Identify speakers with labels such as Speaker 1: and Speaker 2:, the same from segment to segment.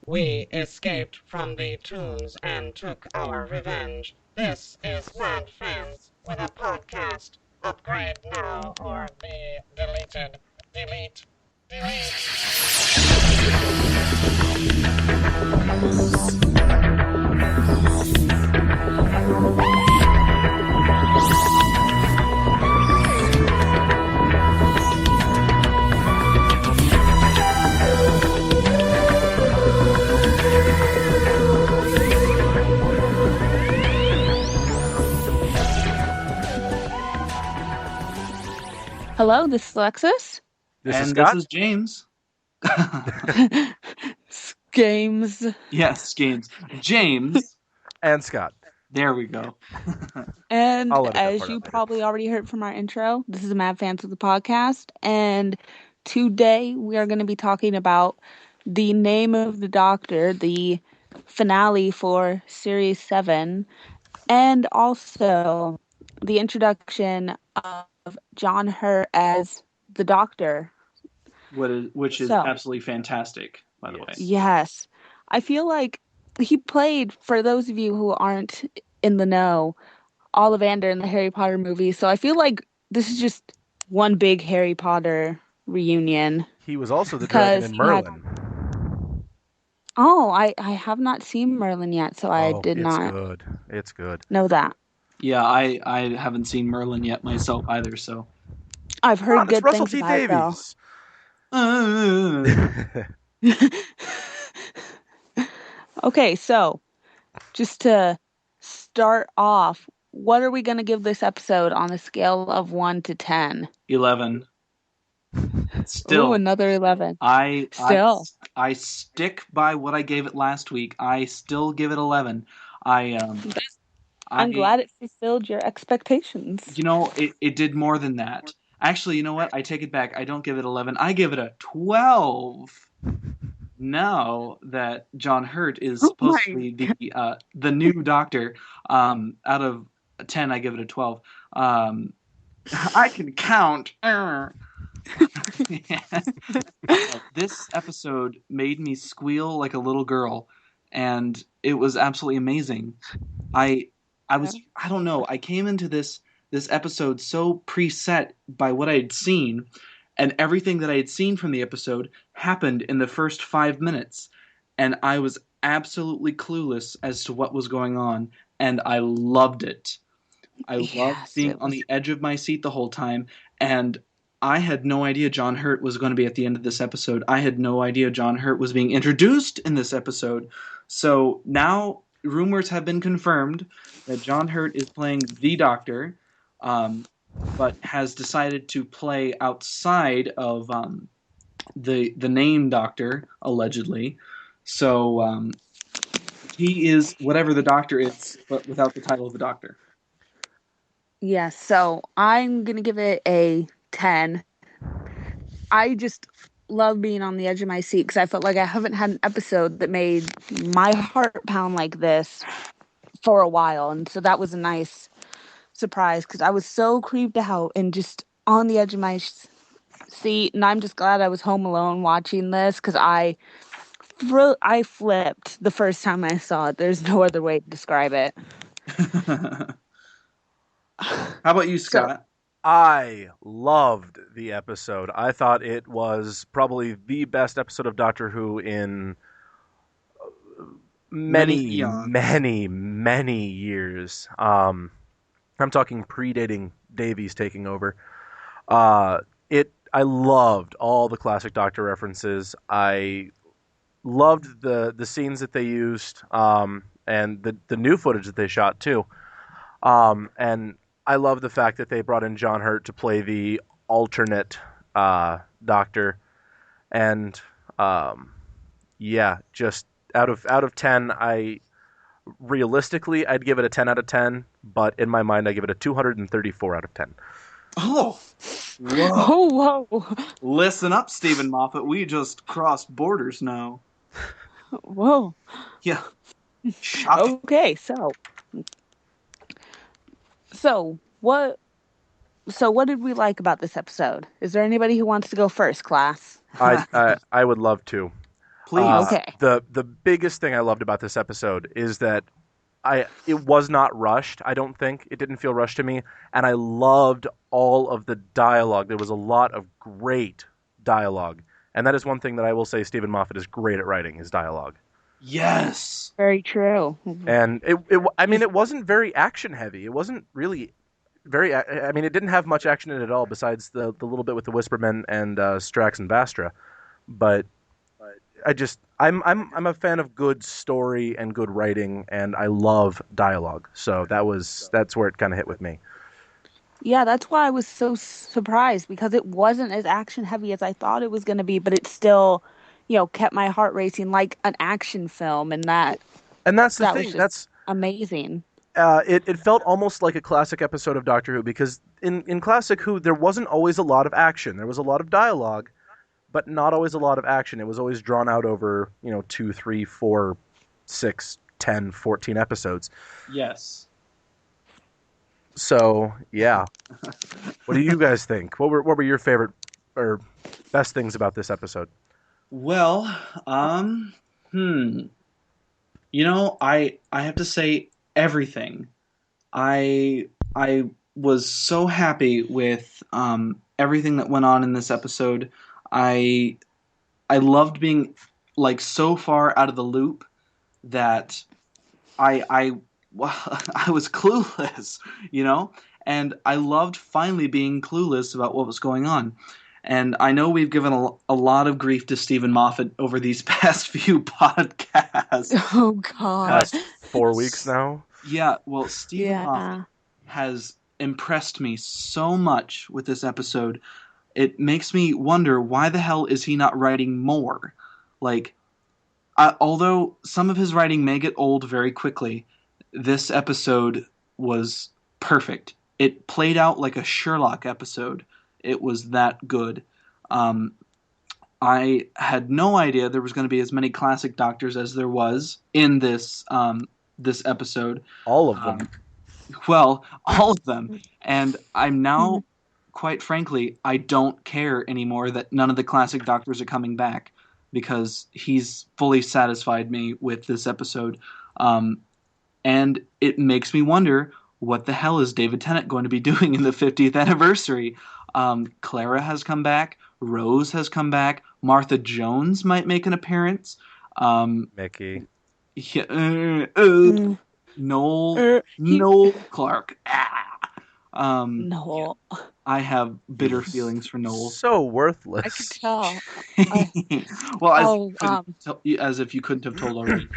Speaker 1: We escaped from the tombs and took our revenge. This is Mad Fans with a podcast. Upgrade now or be deleted. Delete. Delete.
Speaker 2: Hello, this is Alexis.
Speaker 3: This is
Speaker 4: And
Speaker 3: Scott.
Speaker 4: this is James.
Speaker 2: Games.
Speaker 4: Yes, James. James.
Speaker 3: And Scott.
Speaker 4: There we go.
Speaker 2: And
Speaker 3: I'll edit that
Speaker 2: as
Speaker 3: part
Speaker 2: you
Speaker 3: out later.
Speaker 2: probably already heard from our intro, this is Mad Fans of the podcast. And today we are going to be talking about the name of the Doctor, the finale for Series 7, and also the introduction of John Hurt as the Doctor.
Speaker 4: Which is
Speaker 2: So-
Speaker 4: absolutely fantastic, by the way.
Speaker 2: Yes. I feel like he played, for those of you who aren't in the know, Ollivander in the Harry Potter movie. So I feel like this is just one big Harry Potter reunion.
Speaker 3: He was also the dragon in
Speaker 2: Because he had-
Speaker 3: Merlin.
Speaker 2: Oh, I have not seen Merlin yet, so I did
Speaker 3: it's
Speaker 2: not
Speaker 3: good. It's good.
Speaker 2: know that.
Speaker 4: Yeah, I haven't seen Merlin yet myself either, so.
Speaker 2: I've heard
Speaker 3: It's
Speaker 2: good
Speaker 3: Russell
Speaker 2: things
Speaker 3: T.
Speaker 2: about it, though.
Speaker 3: Davies.
Speaker 2: Okay, so just to start off, what are we going to give this episode on a scale of 1 to 10?
Speaker 4: 11.
Speaker 2: Ooh,
Speaker 4: Still,
Speaker 2: another 11.
Speaker 4: I
Speaker 2: Still.
Speaker 4: I stick by what I gave it last week. I still give it 11.
Speaker 2: I'm
Speaker 4: I
Speaker 2: glad it fulfilled your expectations.
Speaker 4: You know, it did more than that. Actually, you know what? I take it back. I don't give it 11. I give it a 12. Now that John Hurt is supposed to be the new Doctor, out of 10, I give it a 12. I can count. This episode made me squeal like a little girl, and it was absolutely amazing. I don't know. I came into this episode so preset by what I had seen, and everything that I had seen from the episode happened in the first 5 minutes, and I was absolutely clueless as to what was going on, and I loved it. I loved being on the edge of my seat the whole time, and I had no idea John Hurt was going to be at the end of this episode. I had no idea John Hurt was being introduced in this episode. So now rumors have been confirmed that John Hurt is playing the Doctor, but has decided to play outside of the name Doctor, allegedly. So he is whatever the Doctor is, but without the title of the Doctor.
Speaker 2: Yes, so I'm going to give it a 10. I just love being on the edge of my seat because I felt like I haven't had an episode that made my heart pound like this for a while. And so that was a nice surprise because I was so creeped out and just on the edge of my seat. And I'm just glad I was home alone watching this because I flipped the first time I saw it. There's no other way to describe it.
Speaker 4: How about you, Scott?
Speaker 3: I loved the episode. I thought it was probably the best episode of Doctor Who in many years. I'm talking predating Davies taking over. I loved all the classic Doctor references. I loved the scenes that they used, and the new footage that they shot too. And I love the fact that they brought in John Hurt to play the alternate Doctor, and just out of 10, realistically I'd give it a 10 out of 10, but in my mind I give it a 234 out of 10.
Speaker 4: Oh, whoa!
Speaker 2: Oh, whoa!
Speaker 4: Listen up, Stephen Moffat. We just crossed borders now.
Speaker 2: Whoa!
Speaker 4: Yeah. Shocking.
Speaker 2: Okay, so what did we like about this episode? Is there anybody who wants to go first, class?
Speaker 3: I would love to.
Speaker 4: Please.
Speaker 2: Okay.
Speaker 3: The biggest thing I loved about this episode is that it was not rushed. I don't think it didn't feel rushed to me, and I loved all of the dialogue. There was a lot of great dialogue, and that is one thing that I will say Stephen Moffat is great at writing, is dialogue.
Speaker 4: Yes.
Speaker 2: Very true.
Speaker 3: And it wasn't very action heavy. It wasn't really very. I mean, it didn't have much action in it at all, besides the little bit with the Whispermen and Strax and Vastra. But I'm a fan of good story and good writing, and I love dialogue. So that's where it kind of hit with me.
Speaker 2: Yeah, that's why I was so surprised, because it wasn't as action heavy as I thought it was going to be, but it still, kept my heart racing like an action film, and that's the
Speaker 3: thing.
Speaker 2: was just
Speaker 3: That's
Speaker 2: amazing.
Speaker 3: it felt almost like a classic episode of Doctor Who, because in classic Who there wasn't always a lot of action. There was a lot of dialogue, but not always a lot of action. It was always drawn out over 2, 3, 4, 6, 10, 14 episodes.
Speaker 4: Yes.
Speaker 3: So yeah, what do you guys think? What were your favorite or best things about this episode?
Speaker 4: Well, I have to say everything. I was so happy with everything that went on in this episode. I loved being so far out of the loop that I was clueless, and I loved finally being clueless about what was going on. And I know we've given a lot of grief to Stephen Moffat over these past few podcasts.
Speaker 2: Oh, God.
Speaker 3: Past 4 weeks now?
Speaker 4: Yeah, well, Stephen Moffat has impressed me so much with this episode. It makes me wonder, why the hell is he not writing more? Although some of his writing may get old very quickly, this episode was perfect. It played out like a Sherlock episode. It was that good. I had no idea there was going to be as many classic Doctors as there was in this this episode.
Speaker 3: All of them.
Speaker 4: Well, all of them. And I'm now, quite frankly, I don't care anymore that none of the classic Doctors are coming back, because he's fully satisfied me with this episode. And it makes me wonder, what the hell is David Tennant going to be doing in the 50th anniversary? Clara has come back. Rose has come back. Martha Jones might make an appearance.
Speaker 3: Mickey.
Speaker 4: Yeah, Noel Clark.
Speaker 2: No.
Speaker 4: I have bitter feelings for Noel.
Speaker 3: So worthless.
Speaker 2: I can tell.
Speaker 4: Well, as if you couldn't have told already.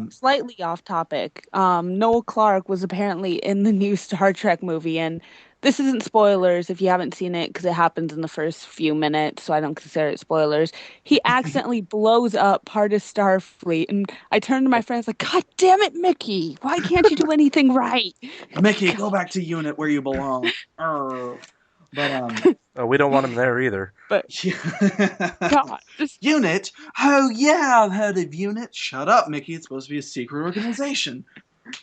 Speaker 2: Slightly off topic. Noel Clark was apparently in the new Star Trek movie, and this isn't spoilers if you haven't seen it, because it happens in the first few minutes, so I don't consider it spoilers. He accidentally blows up part of Starfleet, and I turned to my friends like, "God damn it, Mickey! Why can't you do anything right?"
Speaker 4: Mickey, go back to unit where you belong. But
Speaker 3: we don't want him there either.
Speaker 2: But God,
Speaker 4: unit? Oh yeah, I've heard of unit. Shut up, Mickey. It's supposed to be a secret organization.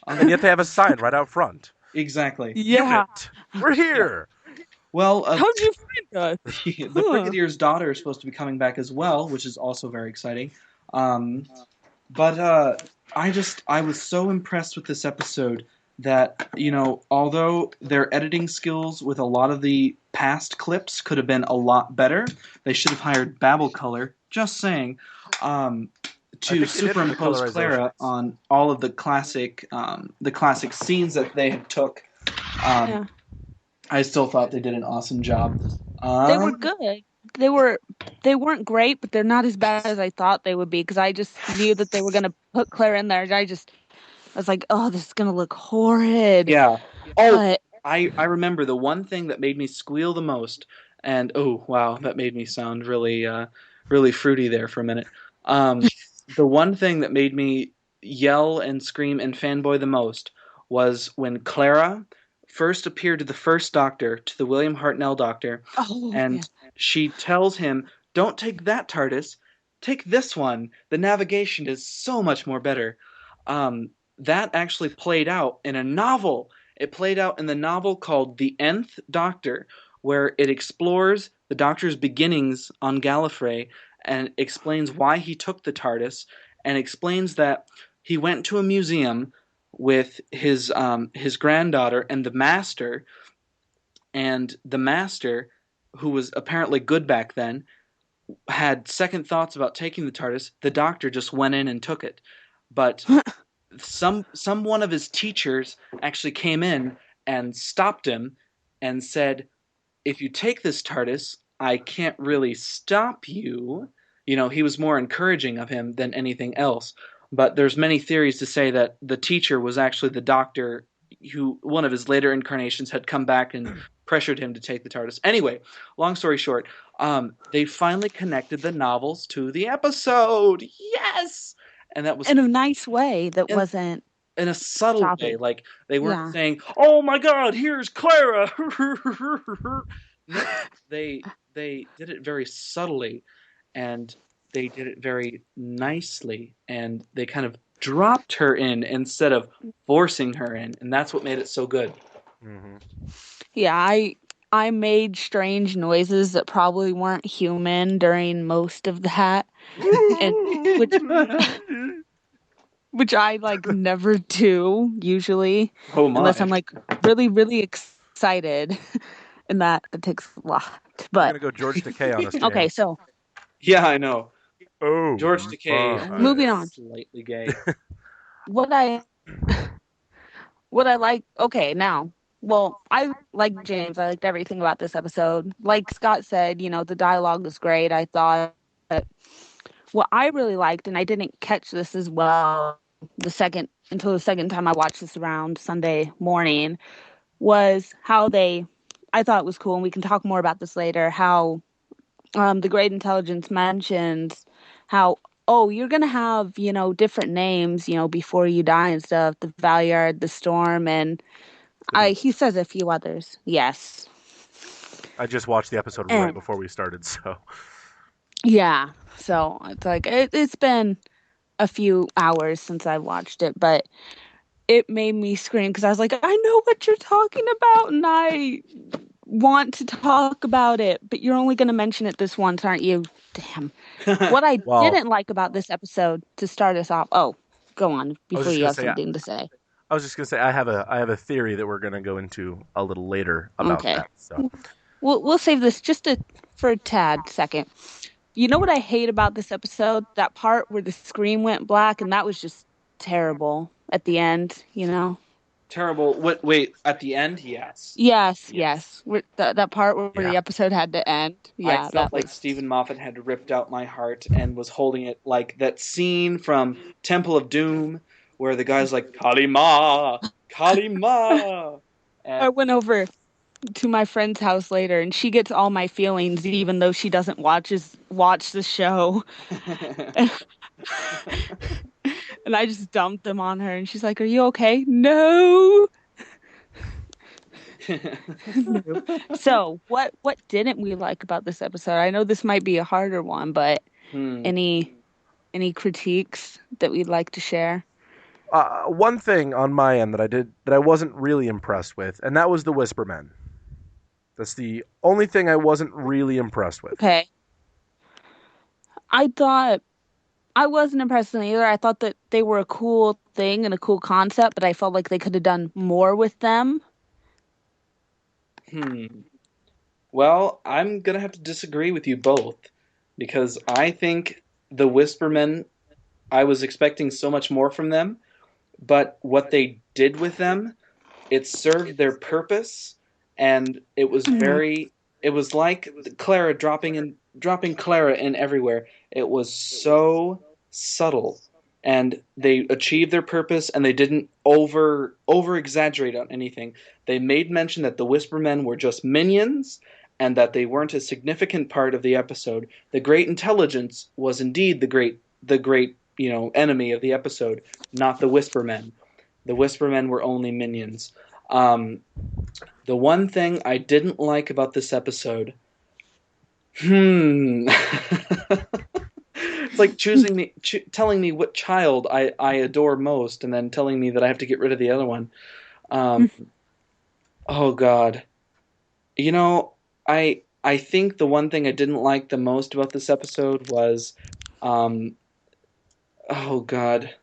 Speaker 3: And yet they have a sign right out front.
Speaker 4: Exactly.
Speaker 2: Yeah.
Speaker 3: Unit. We're here.
Speaker 4: Yeah. Well,
Speaker 2: how'd you find us?
Speaker 4: The Brigadier's daughter is supposed to be coming back as well, which is also very exciting. But I was so impressed with this episode that, although their editing skills with a lot of the past clips could have been a lot better, they should have hired Babel Color, just saying, to superimpose Clara on all of the classic scenes that they had took. I still thought they did an awesome job.
Speaker 2: They were good. They weren't great, but they're not as bad as I thought they would be, because I just knew that they were going to put Clara in there, and I was like, oh, this is going to look horrid.
Speaker 4: Yeah. Oh,
Speaker 2: but
Speaker 4: I remember the one thing that made me squeal the most, and oh, wow, that made me sound really, really fruity there for a minute. The one thing that made me yell and scream and fanboy the most was when Clara first appeared to the first Doctor, to the William Hartnell Doctor, and she tells him, "Don't take that TARDIS, take this one. The navigation is so much more better." That actually played out in a novel. It played out in the novel called The Nth Doctor, where it explores the Doctor's beginnings on Gallifrey and explains why he took the TARDIS, and explains that he went to a museum with his granddaughter and the Master, and the Master, who was apparently good back then, had second thoughts about taking the TARDIS. The Doctor just went in and took it, but some one of his teachers actually came in and stopped him and said, "If you take this TARDIS, I can't really stop you." You know, he was more encouraging of him than anything else. But there's many theories to say that the teacher was actually the Doctor, who one of his later incarnations had come back and pressured him to take the TARDIS. Anyway, long story short, they finally connected the novels to the episode. Yes, and that was
Speaker 2: In a nice way that
Speaker 4: in,
Speaker 2: wasn't
Speaker 4: in a subtle way.
Speaker 2: choppy.
Speaker 4: Like they weren't
Speaker 2: Yeah.
Speaker 4: saying, "Oh my God, here's Clara." No, they did it very subtly, and they did it very nicely, and they kind of dropped her in instead of forcing her in, and that's what made it so good.
Speaker 3: Mm-hmm.
Speaker 2: Yeah, I made strange noises that probably weren't human during most of that, and which I like never do usually,
Speaker 4: Oh my!
Speaker 2: unless I'm like really really excited, and that takes a lot.
Speaker 3: You're
Speaker 2: But
Speaker 3: gonna go George Takei on us, James.
Speaker 2: okay, so
Speaker 4: Yeah, I know.
Speaker 3: Oh,
Speaker 4: George Takei
Speaker 2: moving on.
Speaker 4: is slightly gay.
Speaker 2: What I like. Okay, now. Well, I like James. I liked everything about this episode. Like Scott said, the dialogue was great. I thought what I really liked, and I didn't catch this as well until the second time I watched this around Sunday morning, was how I thought it was cool, and we can talk more about this later, how the Great Intelligence mentions how, oh, you're going to have, different names, before you die and stuff, the Valyard, the Storm, and he says a few others. Yes.
Speaker 3: I just watched the episode right before we started, so.
Speaker 2: Yeah. So it's like, it's been a few hours since I watched it, but it made me scream because I was like, I know what you're talking about, and I want to talk about it, but you're only going to mention it this once, aren't you? Damn. What I didn't like about this episode, to start us off. Oh, go on before you have something to say.
Speaker 3: I was just gonna say I have a theory that we're gonna go into a little later about that. So
Speaker 2: we'll save this just for a tad second. You know what I hate about this episode? That part where the screen went black, and that was just terrible at the end.
Speaker 4: Terrible. Wait, at the end, yes.
Speaker 2: Yes. That part where the episode had to end. Yeah,
Speaker 4: I felt like Stephen Moffat had ripped out my heart and was holding it like that scene from Temple of Doom where the guy's like, Kalima! Kalima!
Speaker 2: I went over to my friend's house later, and she gets all my feelings even though she doesn't watch the show. And I just dumped them on her, and she's like, "Are you okay?" No. So, what didn't we like about this episode? I know this might be a harder one, but any critiques that we'd like to share?
Speaker 3: One thing on my end that I wasn't really impressed with, and that was the Whispermen. That's the only thing I wasn't really impressed with.
Speaker 2: Okay. I thought I wasn't impressed with them either. I thought that they were a cool thing and a cool concept, but I felt like they could have done more with them.
Speaker 4: Well, I'm going to have to disagree with you both, because I think the Whispermen, I was expecting so much more from them, but what they did with them, it served their purpose, and it was it was like Clara dropping Clara in everywhere. It was so subtle, and they achieved their purpose, and they didn't over exaggerate on anything. They made mention that the Whispermen were just minions, and that they weren't a significant part of the episode. The Great Intelligence was indeed the great enemy of the episode, not the Whispermen. The Whispermen were only minions. The one thing I didn't like about this episode, it's like telling me what child I adore most, and then telling me that I have to get rid of the other one. Oh God, I think the one thing I didn't like the most about this episode was, oh God,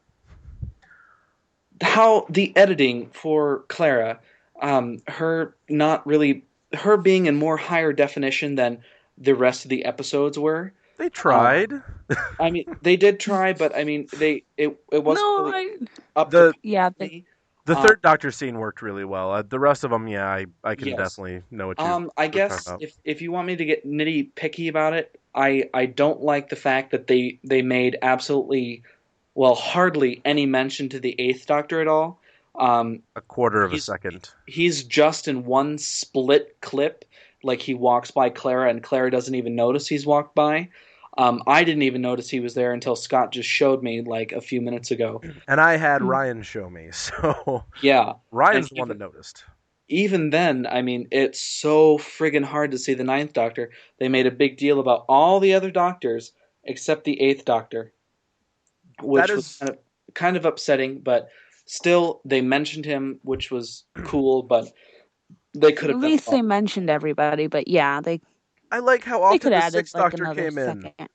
Speaker 4: how the editing for Clara, her being in more higher definition than the rest of the episodes were.
Speaker 3: They
Speaker 4: Uh,
Speaker 3: tried.
Speaker 4: I mean, they did try, but I mean, it wasn't
Speaker 2: No,
Speaker 4: really
Speaker 2: I
Speaker 4: up to
Speaker 3: the
Speaker 4: par
Speaker 2: yeah,
Speaker 4: for me.
Speaker 3: the third Doctor scene worked really well. The rest of them, yeah, I can
Speaker 4: Yes.
Speaker 3: definitely know what you're
Speaker 4: I
Speaker 3: talking
Speaker 4: guess
Speaker 3: about.
Speaker 4: if you want me to get nitty picky about it, I don't like the fact that they made absolutely, well, hardly any mention to the Eighth Doctor at all.
Speaker 3: A quarter of a
Speaker 4: He's
Speaker 3: second.
Speaker 4: he's just in one split clip, like he walks by Clara and Clara doesn't even notice he's walked by. I didn't even notice he was there until Scott just showed me like a few minutes ago.
Speaker 3: And I had Ryan show me, so
Speaker 4: Yeah, and
Speaker 3: Ryan's the one that noticed.
Speaker 4: even then, I mean, it's so friggin' hard to see the Ninth Doctor. They made a big deal about all the other Doctors except the Eighth Doctor,
Speaker 3: That
Speaker 4: which was
Speaker 3: is,
Speaker 4: kind of upsetting, but still, they mentioned him, which was cool, but they could
Speaker 2: at
Speaker 4: have done a
Speaker 2: least
Speaker 4: lot
Speaker 2: they mentioned everybody, but yeah,
Speaker 3: I like how
Speaker 2: they
Speaker 3: often
Speaker 2: could
Speaker 3: the
Speaker 2: have added
Speaker 3: Sixth
Speaker 2: like
Speaker 3: Doctor
Speaker 2: another
Speaker 3: came in.
Speaker 2: second.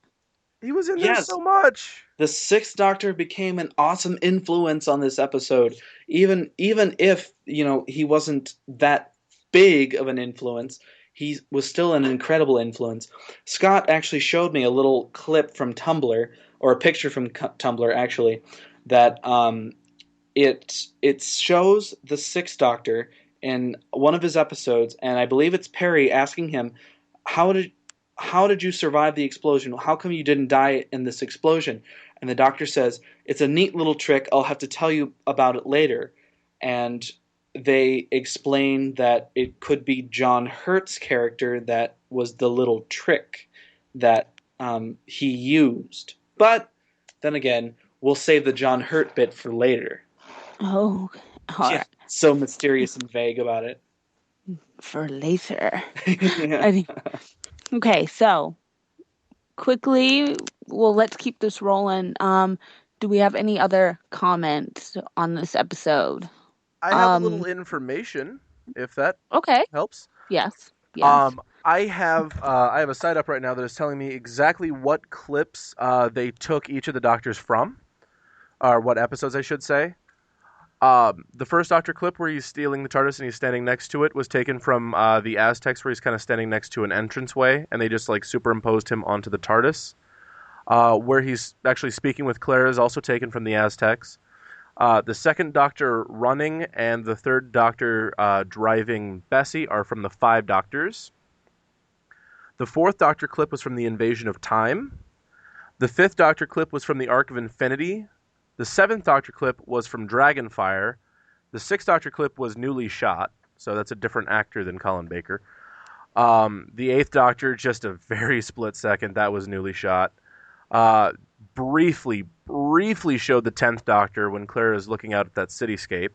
Speaker 3: He was in there
Speaker 4: Yes,
Speaker 3: so much.
Speaker 4: the Sixth Doctor became an awesome influence on this episode, even if he wasn't that big of an influence. He was still an incredible influence. Scott actually showed me a little clip from Tumblr, or a picture from Tumblr actually, that it shows the Sixth Doctor in one of his episodes, and I believe it's Perry asking him, "How did how did you survive the explosion? How come you didn't die in this explosion?" And the Doctor says, "It's a neat little trick. I'll have to tell you about it later." And they explain that it could be John Hurt's character that was the little trick that he used. But then again, we'll save the John Hurt bit for later.
Speaker 2: Oh, all
Speaker 4: Yeah,
Speaker 2: right,
Speaker 4: so mysterious and vague about it.
Speaker 2: for later.
Speaker 4: Yeah.
Speaker 2: I think. Okay, so quickly, well, let's keep this rolling. Do we have any other comments on this episode?
Speaker 3: I have a little information, if that
Speaker 2: Okay.
Speaker 3: helps.
Speaker 2: Yes. Yes.
Speaker 3: I have a site up right now that is telling me exactly what clips they took each of the Doctors from, or what episodes I should say. The first Doctor clip where he's stealing the TARDIS and he's standing next to it was taken from the Aztecs, where he's kind of standing next to an entranceway, and they just like superimposed him onto the TARDIS. Where he's actually speaking with Claire is also taken from the Aztecs. The second Doctor running and the third Doctor driving Bessie are from the Five Doctors. The fourth Doctor clip was from the Invasion of Time. The fifth Doctor clip was from the Arc of Infinity. The seventh Doctor clip was from Dragonfire. The sixth Doctor clip was Newly Shot, so that's a different actor than Colin Baker. The eighth Doctor, just a very split second, that was Newly Shot. Briefly showed the 10th Doctor when Claire is looking out at that cityscape.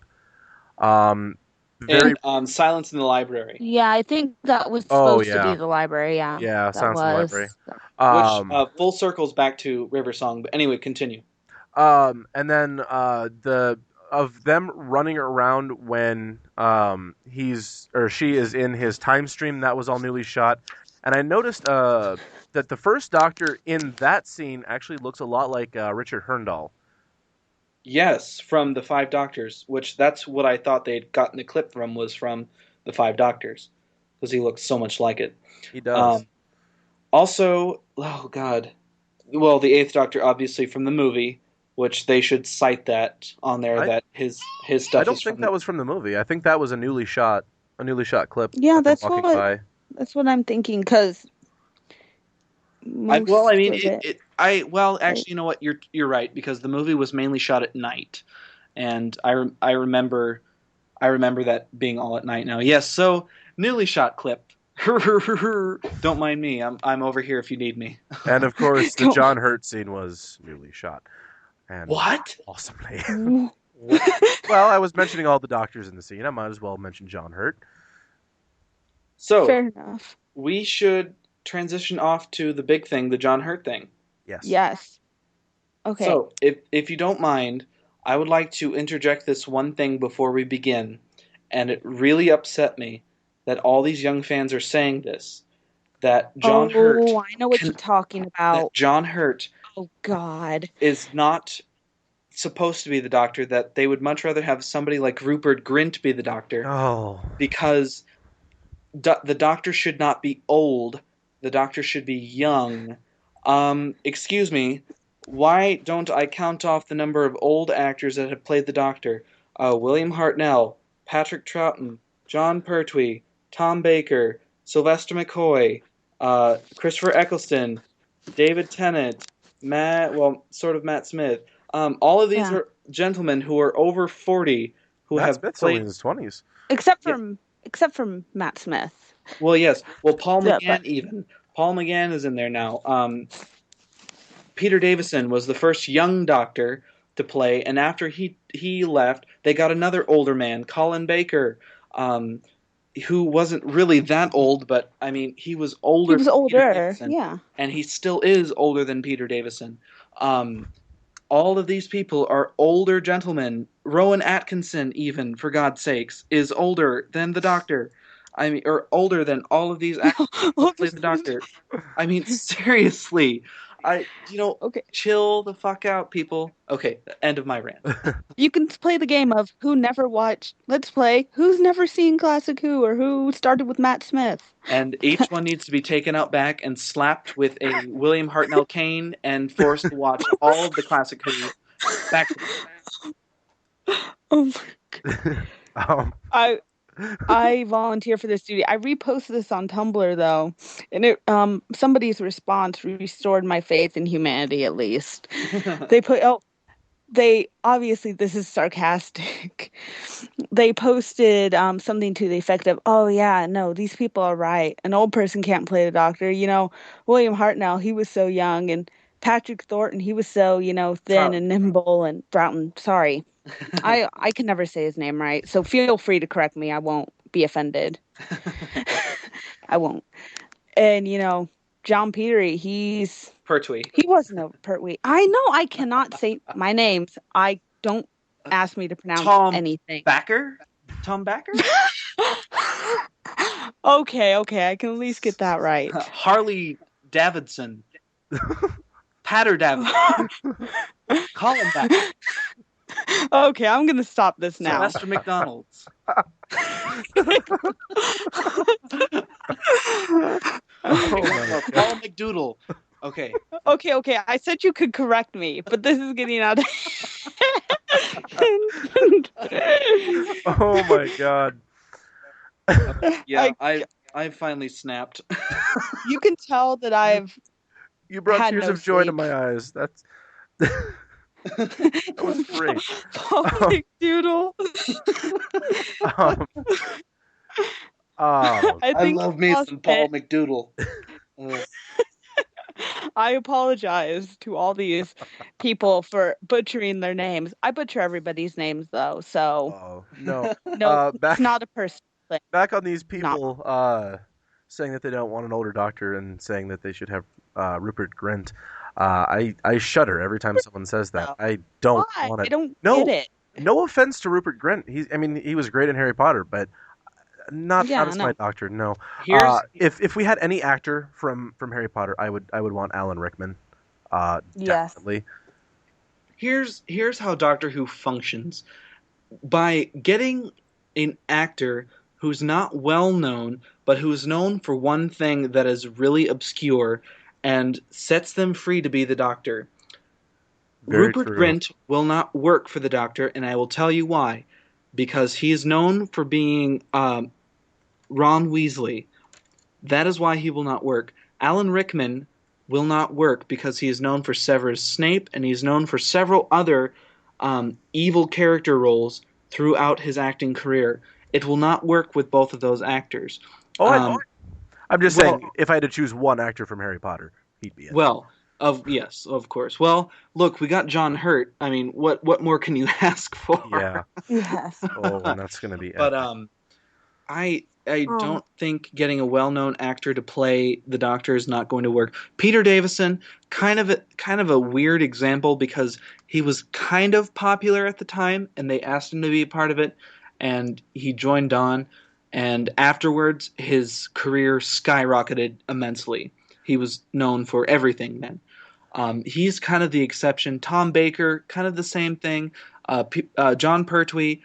Speaker 4: And Silence in the Library,
Speaker 2: Yeah, I think that was
Speaker 3: Oh
Speaker 2: supposed to be
Speaker 3: yeah,
Speaker 2: the library. Yeah,
Speaker 3: yeah,
Speaker 2: that
Speaker 3: Silence in the Library.
Speaker 2: was.
Speaker 4: which
Speaker 3: Um,
Speaker 4: full circles back to River Song. But anyway, continue.
Speaker 3: and then the of them running around when he's or she is in his time stream, that was all Newly Shot. And I noticed that the first Doctor in that scene actually looks a lot like Richard Herndal.
Speaker 4: Yes, from the Five Doctors, which that's what I thought they'd gotten the clip from, was from the Five Doctors, because he looks so much like it.
Speaker 3: He does.
Speaker 4: Um, Also, oh God, well, the Eighth Doctor, obviously from the movie, which they should cite that on there,
Speaker 3: I
Speaker 4: that his
Speaker 3: I
Speaker 4: stuff
Speaker 3: don't
Speaker 4: is
Speaker 3: think
Speaker 4: from
Speaker 3: that was from the movie. I think that was a newly shot clip
Speaker 2: Yeah,
Speaker 3: of him walking by.
Speaker 2: that's what I'm thinking. Because
Speaker 4: well, I
Speaker 2: most
Speaker 4: mean,
Speaker 2: of it, like,
Speaker 4: actually, you know what? You're right, because the movie was mainly shot at night, and I remember that being all at night now. Yes, so newly shot clip. Don't mind me. I'm over here if you need me.
Speaker 3: And of course, the
Speaker 2: don't.
Speaker 3: John Hurt scene was newly shot and
Speaker 4: What?
Speaker 3: awesomely. Well, I was mentioning all the Doctors in the scene. I might as well mention John Hurt.
Speaker 4: So
Speaker 2: Fair enough.
Speaker 4: we should transition off to the big thing, the John Hurt thing.
Speaker 3: Yes.
Speaker 2: Yes. Okay.
Speaker 4: So, if you don't mind, I would like to interject this one thing before we begin, and it really upset me that all these young fans are saying this. that John Hurt
Speaker 2: Oh, I know what you're talking about.
Speaker 4: Oh
Speaker 2: God.
Speaker 4: is not supposed to be the Doctor, that they would much rather have somebody like Rupert Grint be the Doctor,
Speaker 3: Oh.
Speaker 4: because the Doctor should not be old. The Doctor should be young. Excuse me, why don't I count off the number of old actors that have played the Doctor? William Hartnell, Patrick Troughton, John Pertwee, Tom Baker, Sylvester McCoy, Christopher Eccleston, David Tennant, Matt Smith. All of these
Speaker 2: Yeah.
Speaker 4: are gentlemen who are over 40 who
Speaker 3: Matt
Speaker 4: have
Speaker 3: Smith's only
Speaker 4: played.
Speaker 3: in his 20s.
Speaker 2: Except
Speaker 4: Yeah.
Speaker 2: for Matt Smith.
Speaker 4: Well, yes. Well, Paul
Speaker 2: Yeah,
Speaker 4: McGann even. Paul McGann is in there now. Peter Davison was the first young Doctor to play, and after he left, they got another older man, Colin Baker, who wasn't really that old, but I mean, he was older
Speaker 2: He was
Speaker 4: than Peter
Speaker 2: older.
Speaker 4: Davison,
Speaker 2: Yeah.
Speaker 4: and he still is older than Peter Davison. All of these people are older gentlemen. Rowan Atkinson, even, for God's sakes, is older than the Doctor. I mean, or older than all of these actors who play the Doctor. I mean, seriously.
Speaker 2: Okay.
Speaker 4: Chill the fuck out, people. Okay, end of my rant.
Speaker 2: You can play the game of who never watched. Let's play who's never seen Classic Who or who started with Matt Smith.
Speaker 4: And each one needs to be taken out back and slapped with a William Hartnell cane and forced to watch all of the Classic Who back to back.
Speaker 2: Oh,
Speaker 3: um,
Speaker 2: I volunteer for this duty. I reposted this on Tumblr though, and it somebody's response restored my faith in humanity at least. They obviously, this is sarcastic. They posted something to the effect of, "Oh yeah, no, these people are right. An old person can't play the Doctor. William Hartnell, he was so young, and Patrick Thornton, he was so thin and nimble, and Broughton. Sorry, I can never say his name right, so feel free to correct me. I won't be offended. I won't. And John Petery,
Speaker 4: Pertwee.
Speaker 2: he wasn't a Pertwee. I know I cannot say my names. I don't ask me to pronounce anything.
Speaker 4: Tom Backer?
Speaker 2: Okay, I can at least get that right.
Speaker 4: Harley Davidson. Patter Davidson. Colin Backer.
Speaker 2: Okay, I'm gonna stop this now.
Speaker 4: Sylvester McDonald's. Paul McDoodle. Okay.
Speaker 2: Okay. I said you could correct me, but this is getting out of
Speaker 3: oh my God.
Speaker 4: Yeah, I finally snapped.
Speaker 2: You can tell that
Speaker 3: You brought
Speaker 2: had
Speaker 3: tears
Speaker 2: no
Speaker 3: of joy to
Speaker 2: sleep.
Speaker 3: my eyes. That was great.
Speaker 2: Paul McDoodle.
Speaker 4: I love me some Paul McDoodle.
Speaker 2: I apologize to all these people for butchering their names. I butcher everybody's names though, so
Speaker 3: no.
Speaker 2: It's not a person thing.
Speaker 3: Back on these people saying that they don't want an older Doctor and saying that they should have Rupert Grint. I shudder every time someone says that. I don't want it.
Speaker 2: I don't get it.
Speaker 3: No offense to Rupert Grint. He was great in Harry Potter, but not as my Doctor. No. If we had any actor from Harry Potter, I would want Alan Rickman.
Speaker 2: Yes.
Speaker 3: Definitely.
Speaker 4: Here's how Doctor Who functions. By getting an actor who's not well known, but who's known for one thing that is really obscure, and sets them free to be the Doctor. Rupert Grint will not work for the Doctor, and I will tell you why. Because he is known for being Ron Weasley. That is why he will not work. Alan Rickman will not work because he is known for Severus Snape, and he's known for several other evil character roles throughout his acting career. It will not work with both of those actors.
Speaker 3: I'm just saying, if I had to choose one actor from Harry Potter, he'd be it.
Speaker 4: Well, yes, of course. Well, look, we got John Hurt. I mean, what more can you ask for?
Speaker 3: Yeah.
Speaker 2: Yes.
Speaker 3: Oh, that's gonna be.
Speaker 4: But I don't think getting a well-known actor to play the Doctor is not going to work. Peter Davison, kind of a weird example because he was kind of popular at the time, and they asked him to be a part of it, and he joined on. And afterwards, his career skyrocketed immensely. He was known for everything then. He's kind of the exception. Tom Baker, kind of the same thing. John Pertwee,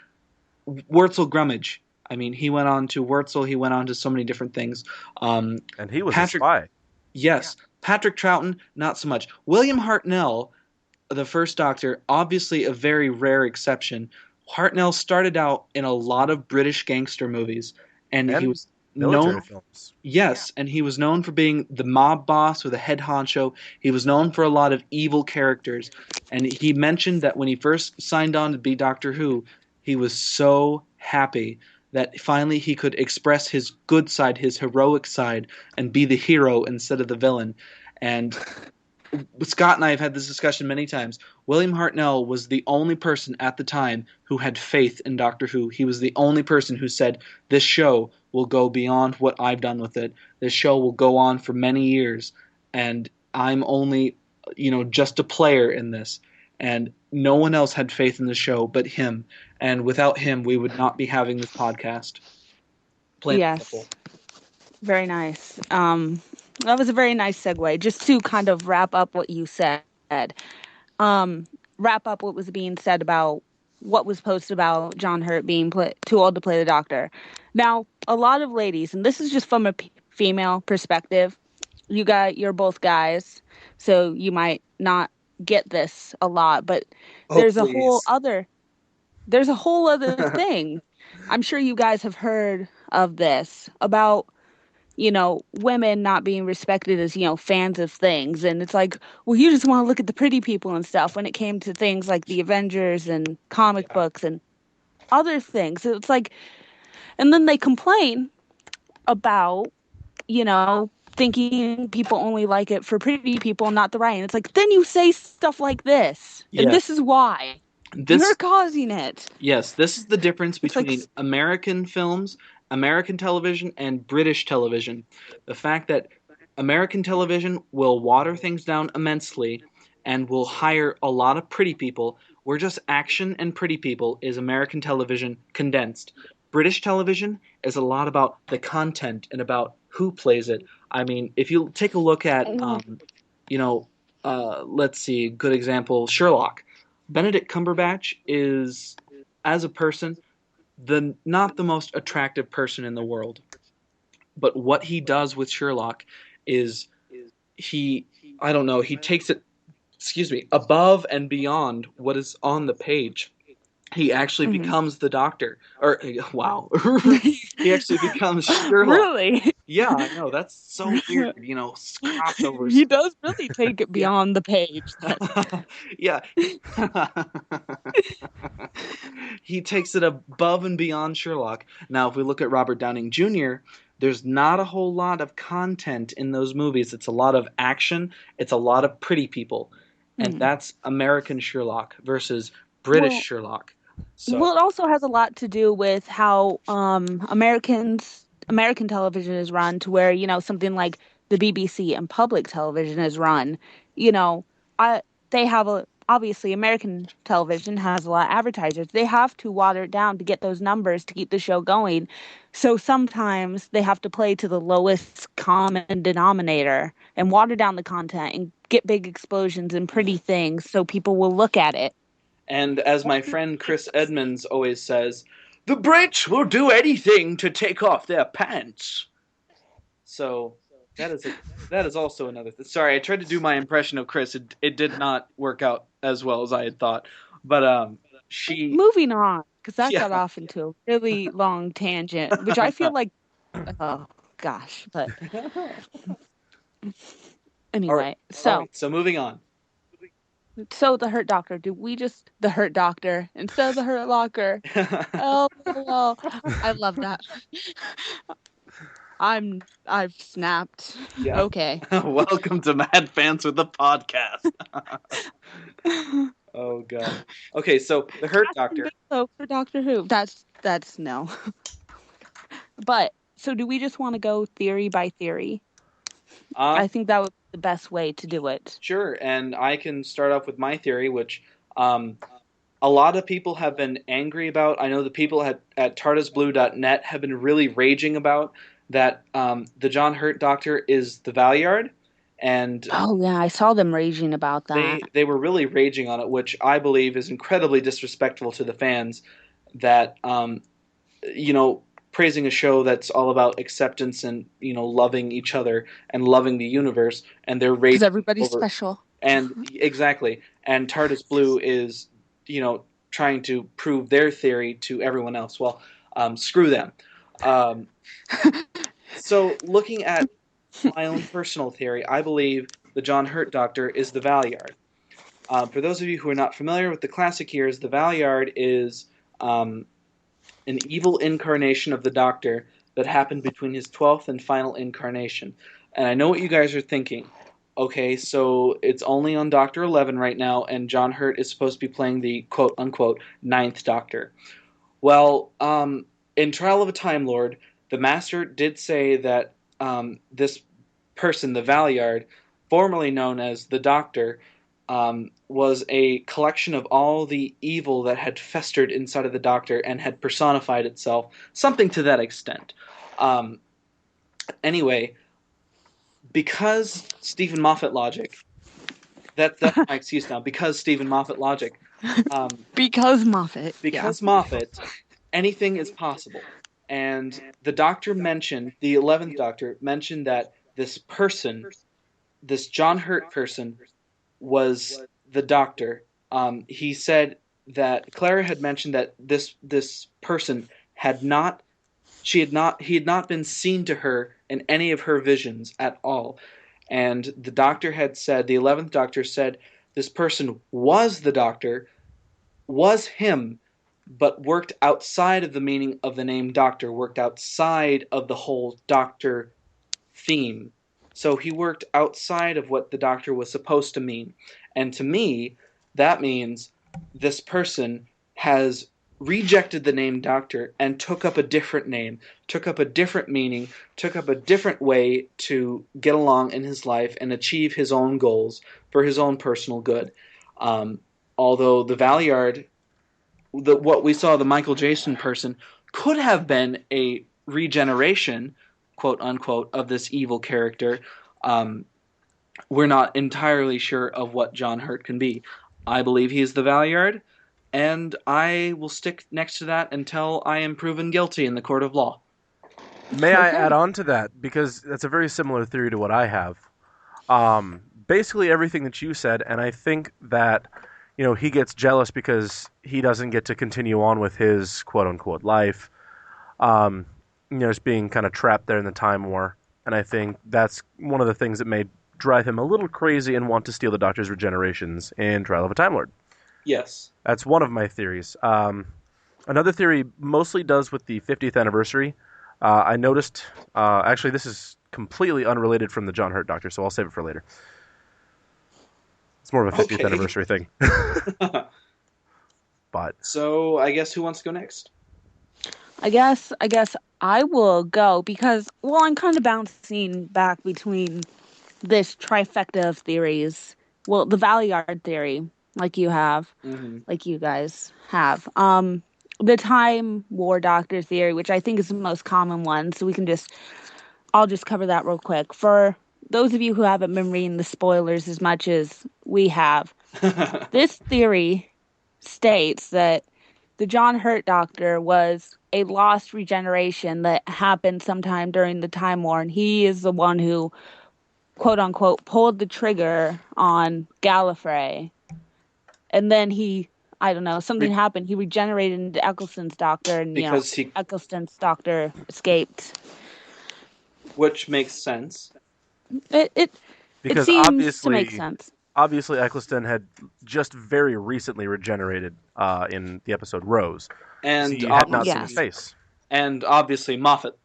Speaker 4: Wurzel Grummage. I mean, he went on to Wurzel. He went on to so many different things.
Speaker 3: And he was
Speaker 4: Patrick,
Speaker 3: a spy.
Speaker 4: yes. Patrick Troughton, not so much. William Hartnell, the first Doctor, obviously a very rare exception. Hartnell started out in a lot of British gangster movies, and he
Speaker 3: And
Speaker 4: was
Speaker 3: military
Speaker 4: known.
Speaker 3: films.
Speaker 4: Yes, and he was known for being the mob boss or the head honcho. He was known for a lot of evil characters. And he mentioned that when he first signed on to be Doctor Who, he was so happy that finally he could express his good side, his heroic side, and be the hero instead of the villain. And Scott and I have had this discussion many times. William Hartnell was the only person at the time who had faith in Doctor Who. He was the only person who said, this show will go beyond what I've done with it. This show will go on for many years, and I'm only, just a player in this. And no one else had faith in the show but him. And without him, we would not be having this podcast. Plain and simple.
Speaker 2: Yes. Very nice. That was a very nice segue. Just to kind of wrap up what you said, wrap up what was being said about what was posted about John Hurt being too old to play the Doctor. Now, a lot of ladies, and this is just from a female perspective, you're both guys, so you might not get this a lot, but there's a whole other thing. I'm sure you guys have heard of this about women not being respected as, fans of things. And it's like, well, you just want to look at the pretty people and stuff when it came to things like the Avengers and comic books and other things. It's like, and then they complain about, thinking people only like it for pretty people, not the right. And it's like, then you say stuff like this.
Speaker 4: Yes.
Speaker 2: And this is why. You're causing it.
Speaker 4: Yes, this is the difference
Speaker 2: It's
Speaker 4: between
Speaker 2: like,
Speaker 4: American films, American television, and British television. The fact that American television will water things down immensely and will hire a lot of pretty people, where just action and pretty people is American television condensed. British television is a lot about the content and about who plays it. I mean, if you take a look at, let's see, good example, Sherlock. Benedict Cumberbatch is, as a person, not the most attractive person in the world. But what he does with Sherlock is he takes it, above and beyond what is on the page. He actually becomes the Doctor. Or, wow. He actually becomes Sherlock.
Speaker 2: Really?
Speaker 4: Yeah, I know. That's so weird. Crossovers.
Speaker 2: He does really take it beyond the page.
Speaker 4: Yeah. He takes it above and beyond Sherlock. Now, if we look at Robert Downing Jr., there's not a whole lot of content in those movies. It's a lot of action. It's a lot of pretty people. And that's American Sherlock versus British Sherlock. So.
Speaker 2: Well, it also has a lot to do with how American television is run, to where, something like the BBC and public television is run. They have obviously American television has a lot of advertisers. They have to water it down to get those numbers to keep the show going. So sometimes they have to play to the lowest common denominator and water down the content and get big explosions and pretty things so people will look at it.
Speaker 4: And as my friend Chris Edmonds always says, the Brits will do anything to take off their pants. So that is also another thing. Sorry, I tried to do my impression of Chris. It did not work out as well as I had thought. But
Speaker 2: moving on, because that got off into a really long tangent, which I feel like, oh gosh, but anyway.
Speaker 4: So moving on.
Speaker 2: So the Hurt Doctor, the Hurt Doctor instead of the Hurt Locker? Oh, I love that. I've snapped. Yeah. Okay.
Speaker 4: Welcome to Mad Fans with the podcast. Oh god. Okay, so the Hurt Doctor.
Speaker 2: So for Doctor Who, that's no. But so do we just want to go theory by theory? I think that would be the best way to do it.
Speaker 4: Sure, and I can start off with my theory, which a lot of people have been angry about. I know the people at TARDISBlue.net have been really raging about that the John Hurt Doctor is the Valyard, and
Speaker 2: Oh yeah, I saw them raging about that.
Speaker 4: they were really raging on it, which I believe is incredibly disrespectful to the fans. That praising a show that's all about acceptance and loving each other and loving the universe, and they're
Speaker 2: Because
Speaker 4: raging
Speaker 2: everybody's
Speaker 4: over.
Speaker 2: special.
Speaker 4: And exactly, and TARDIS Blue is trying to prove their theory to everyone else. Well, screw them. So looking at my own personal theory, I believe the John Hurt Doctor is the Valyard. For those of you who are not familiar with the classic years, the Valyard is an evil incarnation of the Doctor that happened between his 12th and final incarnation. And I know what you guys are thinking. Okay, so it's only on Doctor 11 right now, and John Hurt is supposed to be playing the quote-unquote ninth Doctor. Well, in Trial of a Time Lord, the Master did say that this person, the Valyard, formerly known as the Doctor, was a collection of all the evil that had festered inside of the Doctor and had personified itself, something to that extent. Anyway, because Stephen Moffat logic, that's my excuse now. Because Stephen Moffat logic,
Speaker 2: Because Moffat.
Speaker 4: because Moffat, anything is possible. And the Doctor mentioned, the 11th Doctor mentioned that this person, this John Hurt person, was the Doctor. He said that Clara had mentioned that this person he had not been seen to her in any of her visions at all. And the Doctor had said, the 11th Doctor said, this person was the Doctor, was him, but worked outside of the meaning of the name Doctor, worked outside of the whole Doctor theme. So he worked outside of what the Doctor was supposed to mean. And to me, that means this person has rejected the name Doctor and took up a different name, took up a different meaning, took up a different way to get along in his life and achieve his own goals for his own personal good. Although the Valyard, what we saw, the Michael Jason person, could have been a regeneration, quote unquote, of this evil character. We're not entirely sure of what John Hurt can be. I believe he is the Valyard, and I will stick next to that until I am proven guilty in the court of law.
Speaker 3: May I add on to that? Because that's a very similar theory to what I have. Basically everything that you said, and I think that he gets jealous because he doesn't get to continue on with his quote-unquote life. Just being kind of trapped there in the Time War. And I think that's one of the things that may drive him a little crazy and want to steal the Doctor's regenerations in Trial of a Time Lord.
Speaker 4: Yes.
Speaker 3: That's one of my theories. Another theory mostly does with the 50th anniversary. I noticed, actually this is completely unrelated from the John Hurt Doctor, so I'll save it for later. It's more of a 50th anniversary thing. But
Speaker 4: so I guess who wants to go next?
Speaker 2: I guess I will go because, I'm kind of bouncing back between this trifecta of theories. Well, the Valyard theory, like you have, like you guys have. The Time War Doctor theory, which I think is the most common one. So I'll just cover that real quick. For those of you who haven't been reading the spoilers as much as we have, this theory states that the John Hurt Doctor was a lost regeneration that happened sometime during the Time War, and he is the one who, quote unquote, pulled the trigger on Gallifrey. And then something happened. He regenerated into Eccleston's Doctor, and Eccleston's Doctor escaped.
Speaker 4: Which makes sense.
Speaker 2: It seems to make sense.
Speaker 3: Obviously, Eccleston had just very recently regenerated in the episode Rose.
Speaker 4: And
Speaker 3: so you had not seen his face.
Speaker 4: And obviously Moffat.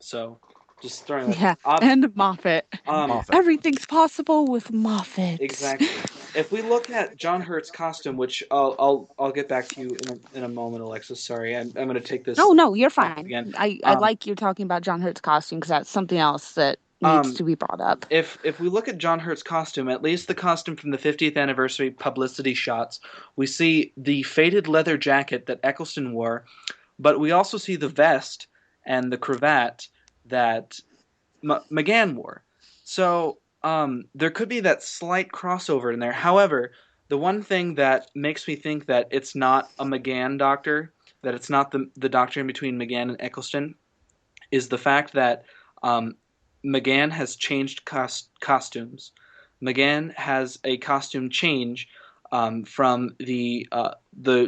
Speaker 4: So, just throwing that.
Speaker 2: And Moffat.
Speaker 3: Moffat.
Speaker 2: Everything's possible with Moffat.
Speaker 4: Exactly. If we look at John Hurt's costume, which I'll get back to you in a moment, Alexis. Sorry, I'm going to take this.
Speaker 2: No, you're fine.
Speaker 4: Again.
Speaker 2: I like you talking about John Hurt's costume because that's something else that needs to be brought up.
Speaker 4: If we look at John Hurt's costume, at least the costume from the 50th anniversary publicity shots, we see the faded leather jacket that Eccleston wore, but we also see the vest and the cravat that McGann wore. So there could be that slight crossover in there. However, the one thing that makes me think that it's not a McGann doctor, that it's not the doctor in between McGann and Eccleston, is the fact that McGann has changed costumes. McGann has a costume change from the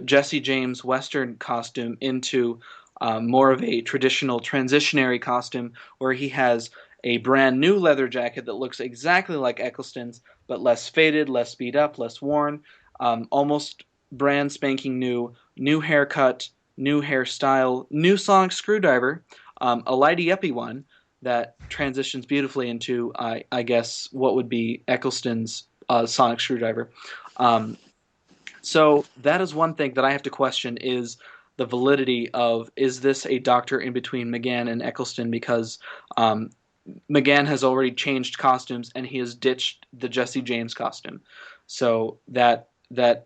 Speaker 4: Jesse James Western costume into more of a traditional transitionary costume, where he has a brand new leather jacket that looks exactly like Eccleston's, but less faded, less beat up, less worn, almost brand spanking new haircut, new hairstyle, new sonic screwdriver, a lighty uppy one that transitions beautifully into, I guess, what would be Eccleston's sonic screwdriver. So that is one thing that I have to question, is the validity of, is this a doctor in between McGann and Eccleston, because McGann has already changed costumes and he has ditched the Jesse James costume. So that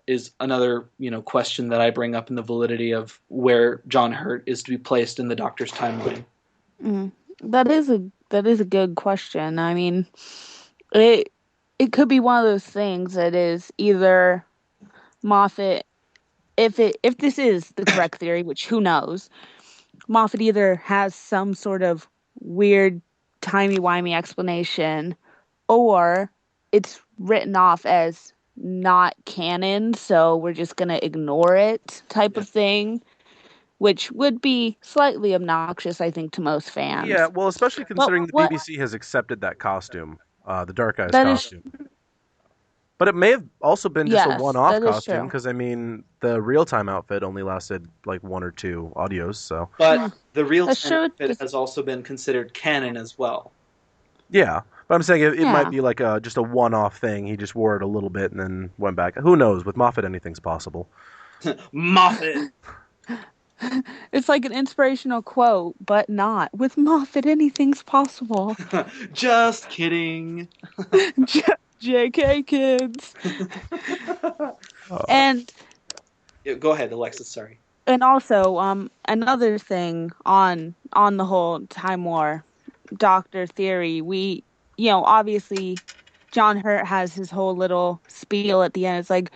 Speaker 4: is another question that I bring up in the validity of where John Hurt is to be placed in the Doctor's timeline.
Speaker 2: That is a good question. I mean, it could be one of those things that is either Moffat, if this is the correct theory, which who knows, Moffat either has some sort of weird timey-wimey explanation, or it's written off as not canon, so we're just gonna ignore it type of thing, which would be slightly obnoxious, I think, to most fans.
Speaker 3: Yeah, well, especially considering the BBC has accepted that costume, the Dark Eyes costume. But it may have also been just a one-off costume, because, I mean, the real-time outfit only lasted, like, 1 or 2 audios, so...
Speaker 4: But the real-time outfit has also been considered canon as well.
Speaker 3: Yeah, but I'm saying it might be like just a one-off thing. He just wore it a little bit and then went back. Who knows? With Moffat, anything's possible.
Speaker 4: Moffat!
Speaker 2: It's like an inspirational quote, but not. With Moffat, anything's possible.
Speaker 4: Just kidding.
Speaker 2: JK, kids. And
Speaker 4: go ahead, Alexis. Sorry.
Speaker 2: And also, another thing on the whole Time War Doctor theory, we, obviously, John Hurt has his whole little spiel at the end. It's like,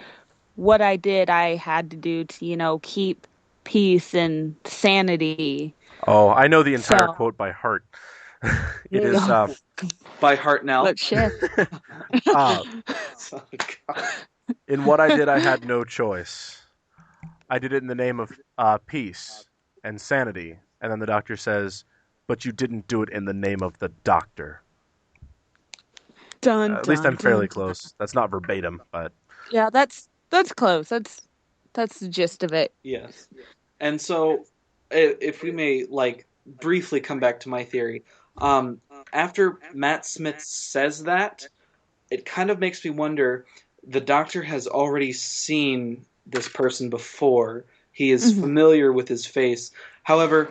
Speaker 2: what I did, I had to do to, keep peace and sanity.
Speaker 3: Oh, I know the entire quote by heart. It is
Speaker 4: by heart now.
Speaker 2: Let's shift.
Speaker 3: In what I did, I had no choice. I did it in the name of peace and sanity. And then the Doctor says, but you didn't do it in the name of the Doctor. At least I'm fairly close. That's not verbatim, but...
Speaker 2: Yeah, that's close. That's the gist of it.
Speaker 4: Yes. And so, if we may, briefly come back to my theory. After Matt Smith says that, it kind of makes me wonder, the Doctor has already seen this person before. He is familiar with his face. However,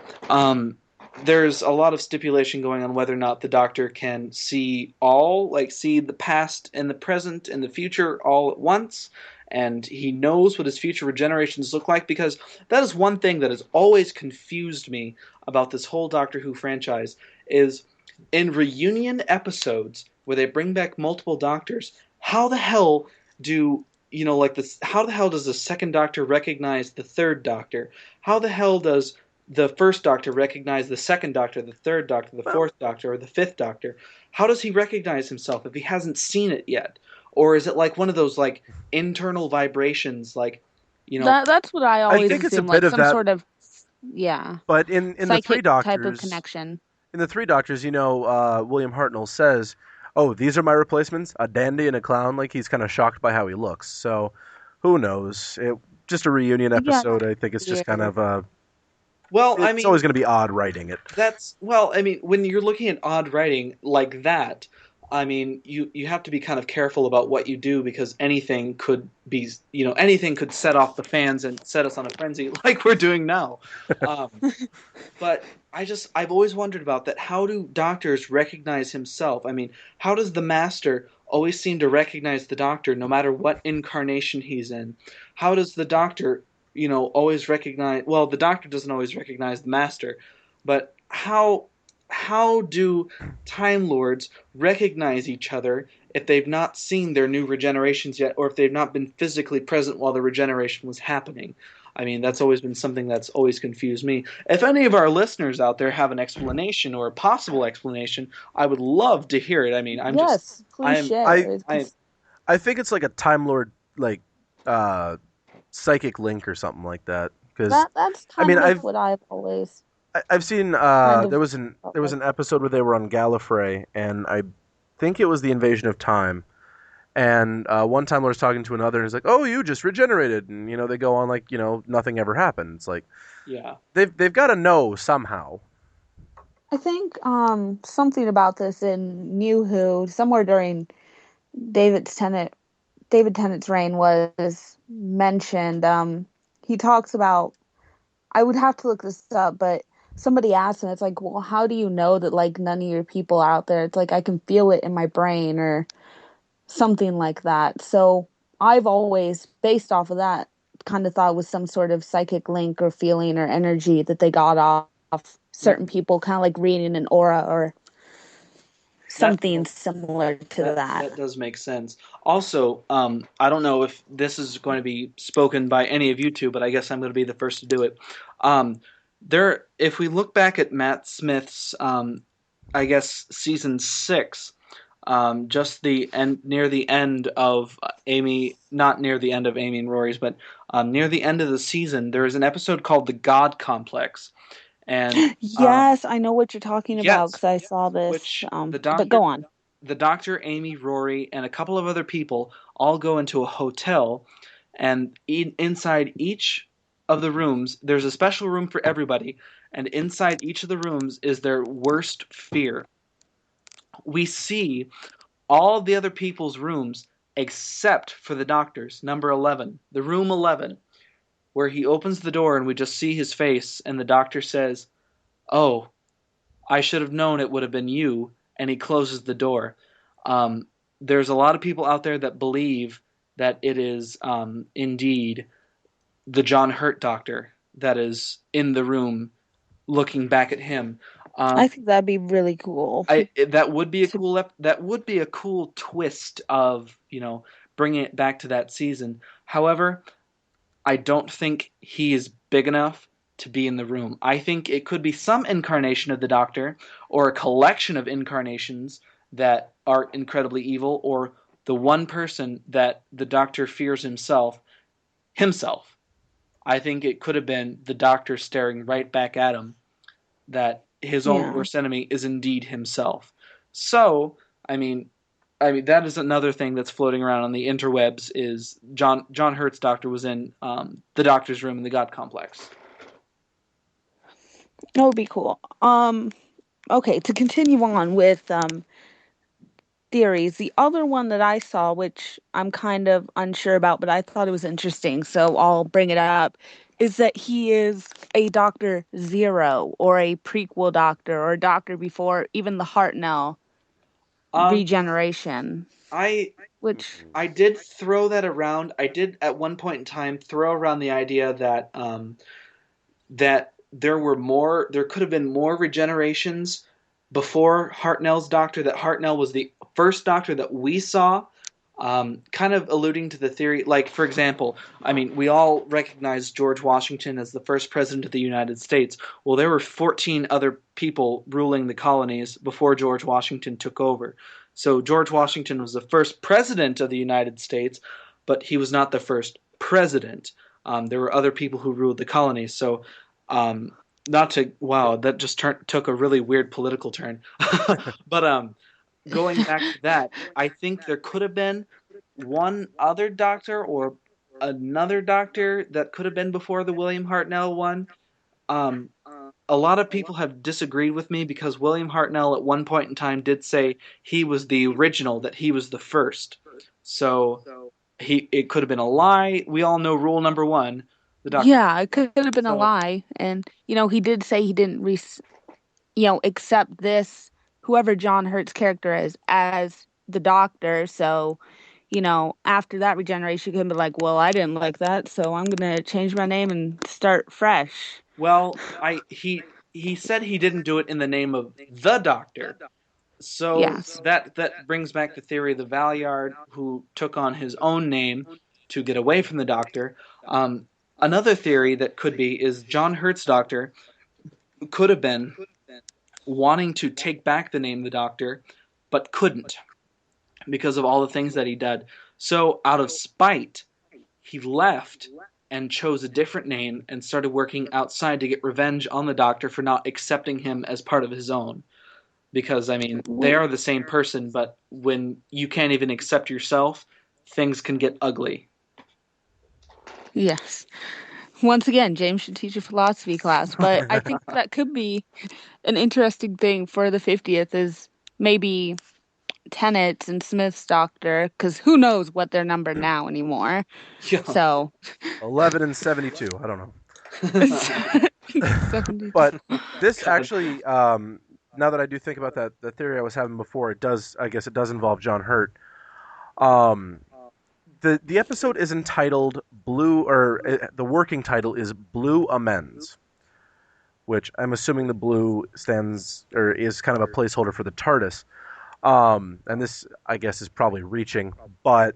Speaker 4: there's a lot of stipulation going on whether or not the Doctor can see see the past and the present and the future all at once, and he knows what his future regenerations look like, because that is one thing that has always confused me about this whole Doctor Who franchise, is in reunion episodes where they bring back multiple Doctors, how the hell do... how the hell does the second Doctor recognize the third Doctor? How the hell does the first Doctor recognize the second Doctor, the third Doctor, the fourth Doctor, or the fifth Doctor? How does he recognize himself if he hasn't seen it yet? Or is it like one of those internal vibrations,
Speaker 2: That's what I always
Speaker 3: think
Speaker 2: assume,
Speaker 3: it's a bit of
Speaker 2: some
Speaker 3: that,
Speaker 2: sort of
Speaker 3: But in the Three Doctors
Speaker 2: type of connection.
Speaker 3: In the Three Doctors, William Hartnell says, "Oh, these are my replacements, a dandy and a clown." Like, he's kind of shocked by how he looks. So, who knows? Just a reunion episode. I think it's just kind of it's always going to be odd writing it.
Speaker 4: When you're looking at odd writing like that, I mean, you have to be kind of careful about what you do because anything could be, anything could set off the fans and set us on a frenzy like we're doing now. Um, but I've always wondered about that. How do doctors recognize himself? I mean, how does the master always seem to recognize the doctor no matter what incarnation he's in? How does the doctor, always recognize, well, the doctor doesn't always recognize the master, but how do Time Lords recognize each other if they've not seen their new regenerations yet, or if they've not been physically present while the regeneration was happening? I mean, that's always been something that's always confused me. If any of our listeners out there have an explanation or a possible explanation, I would love to hear it. I mean,
Speaker 2: Yes, please
Speaker 4: I'm,
Speaker 3: I
Speaker 2: share.
Speaker 4: I'm,
Speaker 3: I think it's like a Time Lord like uh, psychic link or something like that. Because
Speaker 2: That's
Speaker 3: I
Speaker 2: kind
Speaker 3: mean,
Speaker 2: of what I've always
Speaker 3: I've seen
Speaker 2: kind
Speaker 3: there
Speaker 2: of
Speaker 3: was an
Speaker 2: felt
Speaker 3: there was
Speaker 2: like.
Speaker 3: an episode where they were on Gallifrey, and I think it was the Invasion of Time. And one Time Lord's talking to another, and he's like, "Oh, you just regenerated," and they go on like nothing ever happened. It's like
Speaker 4: yeah.
Speaker 3: they've got to know somehow.
Speaker 2: I think something about this in New Who somewhere during David Tennant David Tennant's reign was mentioned. He talks about, I would have to look this up, but somebody asked him, it's like, well, how do you know that like none of your people are out there? It's like I can feel it in my brain or something like that. So I've always, based off of that, kind of thought it was some sort of psychic link or feeling or energy that they got off
Speaker 4: Mm,
Speaker 2: certain people, kind of like reading an aura or
Speaker 4: That
Speaker 2: something similar to that.
Speaker 4: that does make sense. Also, I don't know if this is going to be spoken by any of you two, but I guess I'm going to be the first to do it. Um, if we look back at Matt Smith's, I guess season 6, just the end near the end of Amy, not near the end of Amy and Rory's, but near the end of the season, there is an episode called the God Complex, and
Speaker 2: Yes, I know what you're talking about
Speaker 4: yes,
Speaker 2: because I saw this.
Speaker 4: which
Speaker 2: But go on.
Speaker 4: the doctor, Amy, Rory, and a couple of other people all go into a hotel, and inside each of the rooms, there's a special room for everybody, and inside each of the rooms is their worst fear. We see all the other people's rooms except for the doctor's, number 11, the room 11, where he opens the door and we just see his face, and the doctor says, "Oh, I should have known it would have been you," and he closes the door. Um, there's a lot of people out there that believe that it is indeed the John Hurt doctor that is in the room looking back at him.
Speaker 2: I think that'd be really cool.
Speaker 4: That would be a
Speaker 2: To,
Speaker 4: that would be a cool twist of bringing it back to that season. However, I don't think he is big enough to be in the room. I think it could be some incarnation of the Doctor, or a collection of incarnations that are incredibly evil, or the one person that the Doctor fears himself. I think it could have been the Doctor staring right back at him, that his own
Speaker 2: yeah.
Speaker 4: worst enemy is indeed himself. So, I mean, that is another thing that's floating around on the interwebs. Is John Hurt's doctor was in the doctor's room in the God Complex.
Speaker 2: That would be cool. Okay, to continue on with theories, the other one that I saw, which I'm kind of unsure about, but I thought it was interesting, so I'll bring it up, is that he is a Doctor Zero or a prequel Doctor or a Doctor before even the Hartnell
Speaker 4: Um,
Speaker 2: regeneration,
Speaker 4: I
Speaker 2: which
Speaker 4: I did throw that around. I did at one point in time throw around the idea that that there could have been more regenerations before Hartnell's doctor, that Hartnell was the first doctor that we saw, kind of alluding to the theory, like, for example, I mean, we all recognize George Washington as the first president of the United States. Well, there were 14 other people ruling the colonies before George Washington took over. So George Washington was the first president of the United States, but he was not the first president. There were other people who ruled the colonies. So, um, not to, wow, that just took a really weird political turn. But going back to that, I think there could have been one other doctor or another doctor that could have been before the William Hartnell one. A lot of people have disagreed with me because William Hartnell at one point in time did say he was the original, that he was the first. So it could have been a lie. We all know rule number one. The doctor.
Speaker 2: Yeah, it could have been a
Speaker 4: So
Speaker 2: lie. And, he did say he didn't, accept this, whoever John Hurt's character is, as the doctor. So, after that regeneration, he could be like, well, I didn't like that, so I'm going to change my name and start fresh.
Speaker 4: well, he said he didn't do it in the name of the doctor. So
Speaker 2: Yes.
Speaker 4: that brings back the theory of the Valeyard, who took on his own name to get away from the doctor. Another theory that could be is John Hurt's doctor could have been wanting to take back the name the doctor, but couldn't because of all the things that he did. So out of spite, he left and chose a different name and started working outside to get revenge on the doctor for not accepting him as part of his own. Because, I mean, they are the same person, but when you can't even accept yourself, things can get ugly.
Speaker 2: Yes. Once again, James should teach a philosophy class, but I think that could be an interesting thing for the 50th is maybe Tennant's and Smith's doctor, because who knows what they're numbered now anymore.
Speaker 4: Yeah.
Speaker 2: So
Speaker 3: 11 and 72. I don't know.
Speaker 2: 72.
Speaker 3: But this actually, now that I do think about that, the theory I was having before, I guess it does involve John Hurt. The episode is entitled Blue, or the working title is Blue Amends, which I'm assuming the blue stands or is kind of a placeholder for the TARDIS. And this, I guess, is probably reaching, but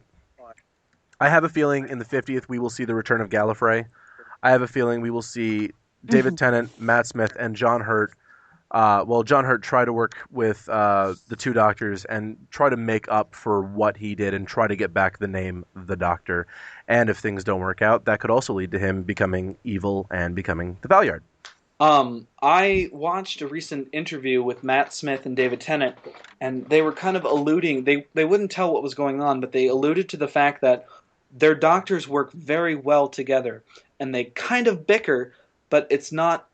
Speaker 3: I have a feeling in the 50th we will see the return of Gallifrey. I have a feeling we will see David Tennant, Matt Smith, and John Hurt. John Hurt try to work with the two doctors and try to make up for what he did and try to get back the name the Doctor. And if things don't work out, that could also lead to him becoming evil and becoming the Valeyard.
Speaker 4: I watched a recent interview with Matt Smith and David Tennant, and they were kind of alluding, they wouldn't tell what was going on, but they alluded to the fact that their doctors work very well together, and they kind of bicker, but it's not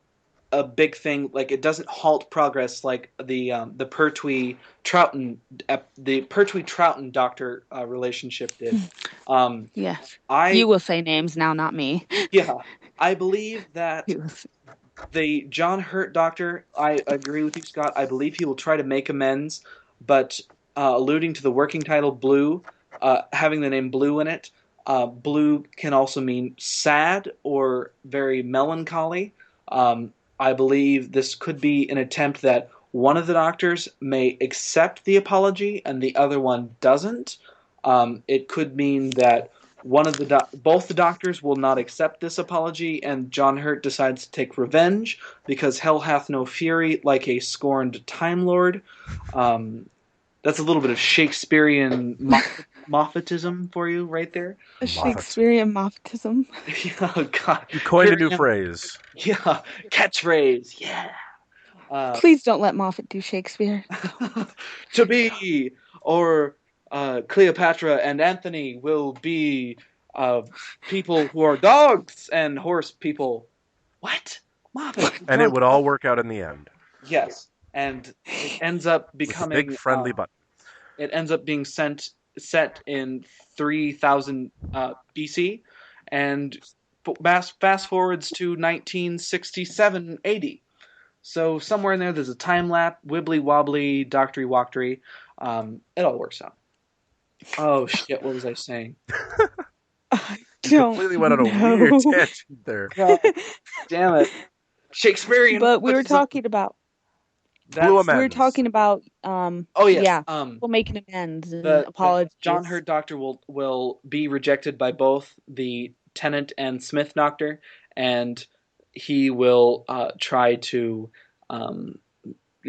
Speaker 4: a big thing. Like, it doesn't halt progress like the Pertwee Troughton doctor relationship did.
Speaker 2: Yes.
Speaker 4: I
Speaker 2: You will say names now, not me.
Speaker 4: Yeah, I believe that the John Hurt doctor, I agree with you, Scott. I believe he will try to make amends, but alluding to the working title Blue, having the name Blue in it, blue can also mean sad or very melancholy. I believe this could be an attempt that one of the doctors may accept the apology and the other one doesn't. It could mean that both the doctors will not accept this apology, and John Hurt decides to take revenge because hell hath no fury like a scorned Time Lord. That's a little bit of Shakespearean Moffatism for you right there.
Speaker 2: A Shakespearean Moffatism.
Speaker 4: Oh, God.
Speaker 3: You coined a new phrase.
Speaker 4: Yeah, catchphrase, yeah.
Speaker 2: Please don't let Moffat do Shakespeare.
Speaker 4: To be, or Cleopatra and Anthony will be people who are dogs and horse people. What? Moffat.
Speaker 3: And it would all work out in the end.
Speaker 4: Yes, and it ends up becoming
Speaker 3: with a big friendly button.
Speaker 4: It ends up being set in 3000 BC, and fast forwards to 1967, 80. So somewhere in there, there's a time lapse, wibbly wobbly, doctory woctory. It all works out. Oh shit! What was I saying?
Speaker 3: You completely went on a weird tangent there.
Speaker 4: God, damn it, Shakespearean.
Speaker 2: But we were talking about.
Speaker 3: Blue amends.
Speaker 2: We were talking about.
Speaker 4: Oh yes.
Speaker 2: Yeah. People making amends and apologies.
Speaker 4: John Hurt Doctor will be rejected by both the Tennant and Smith Doctor, and he will try to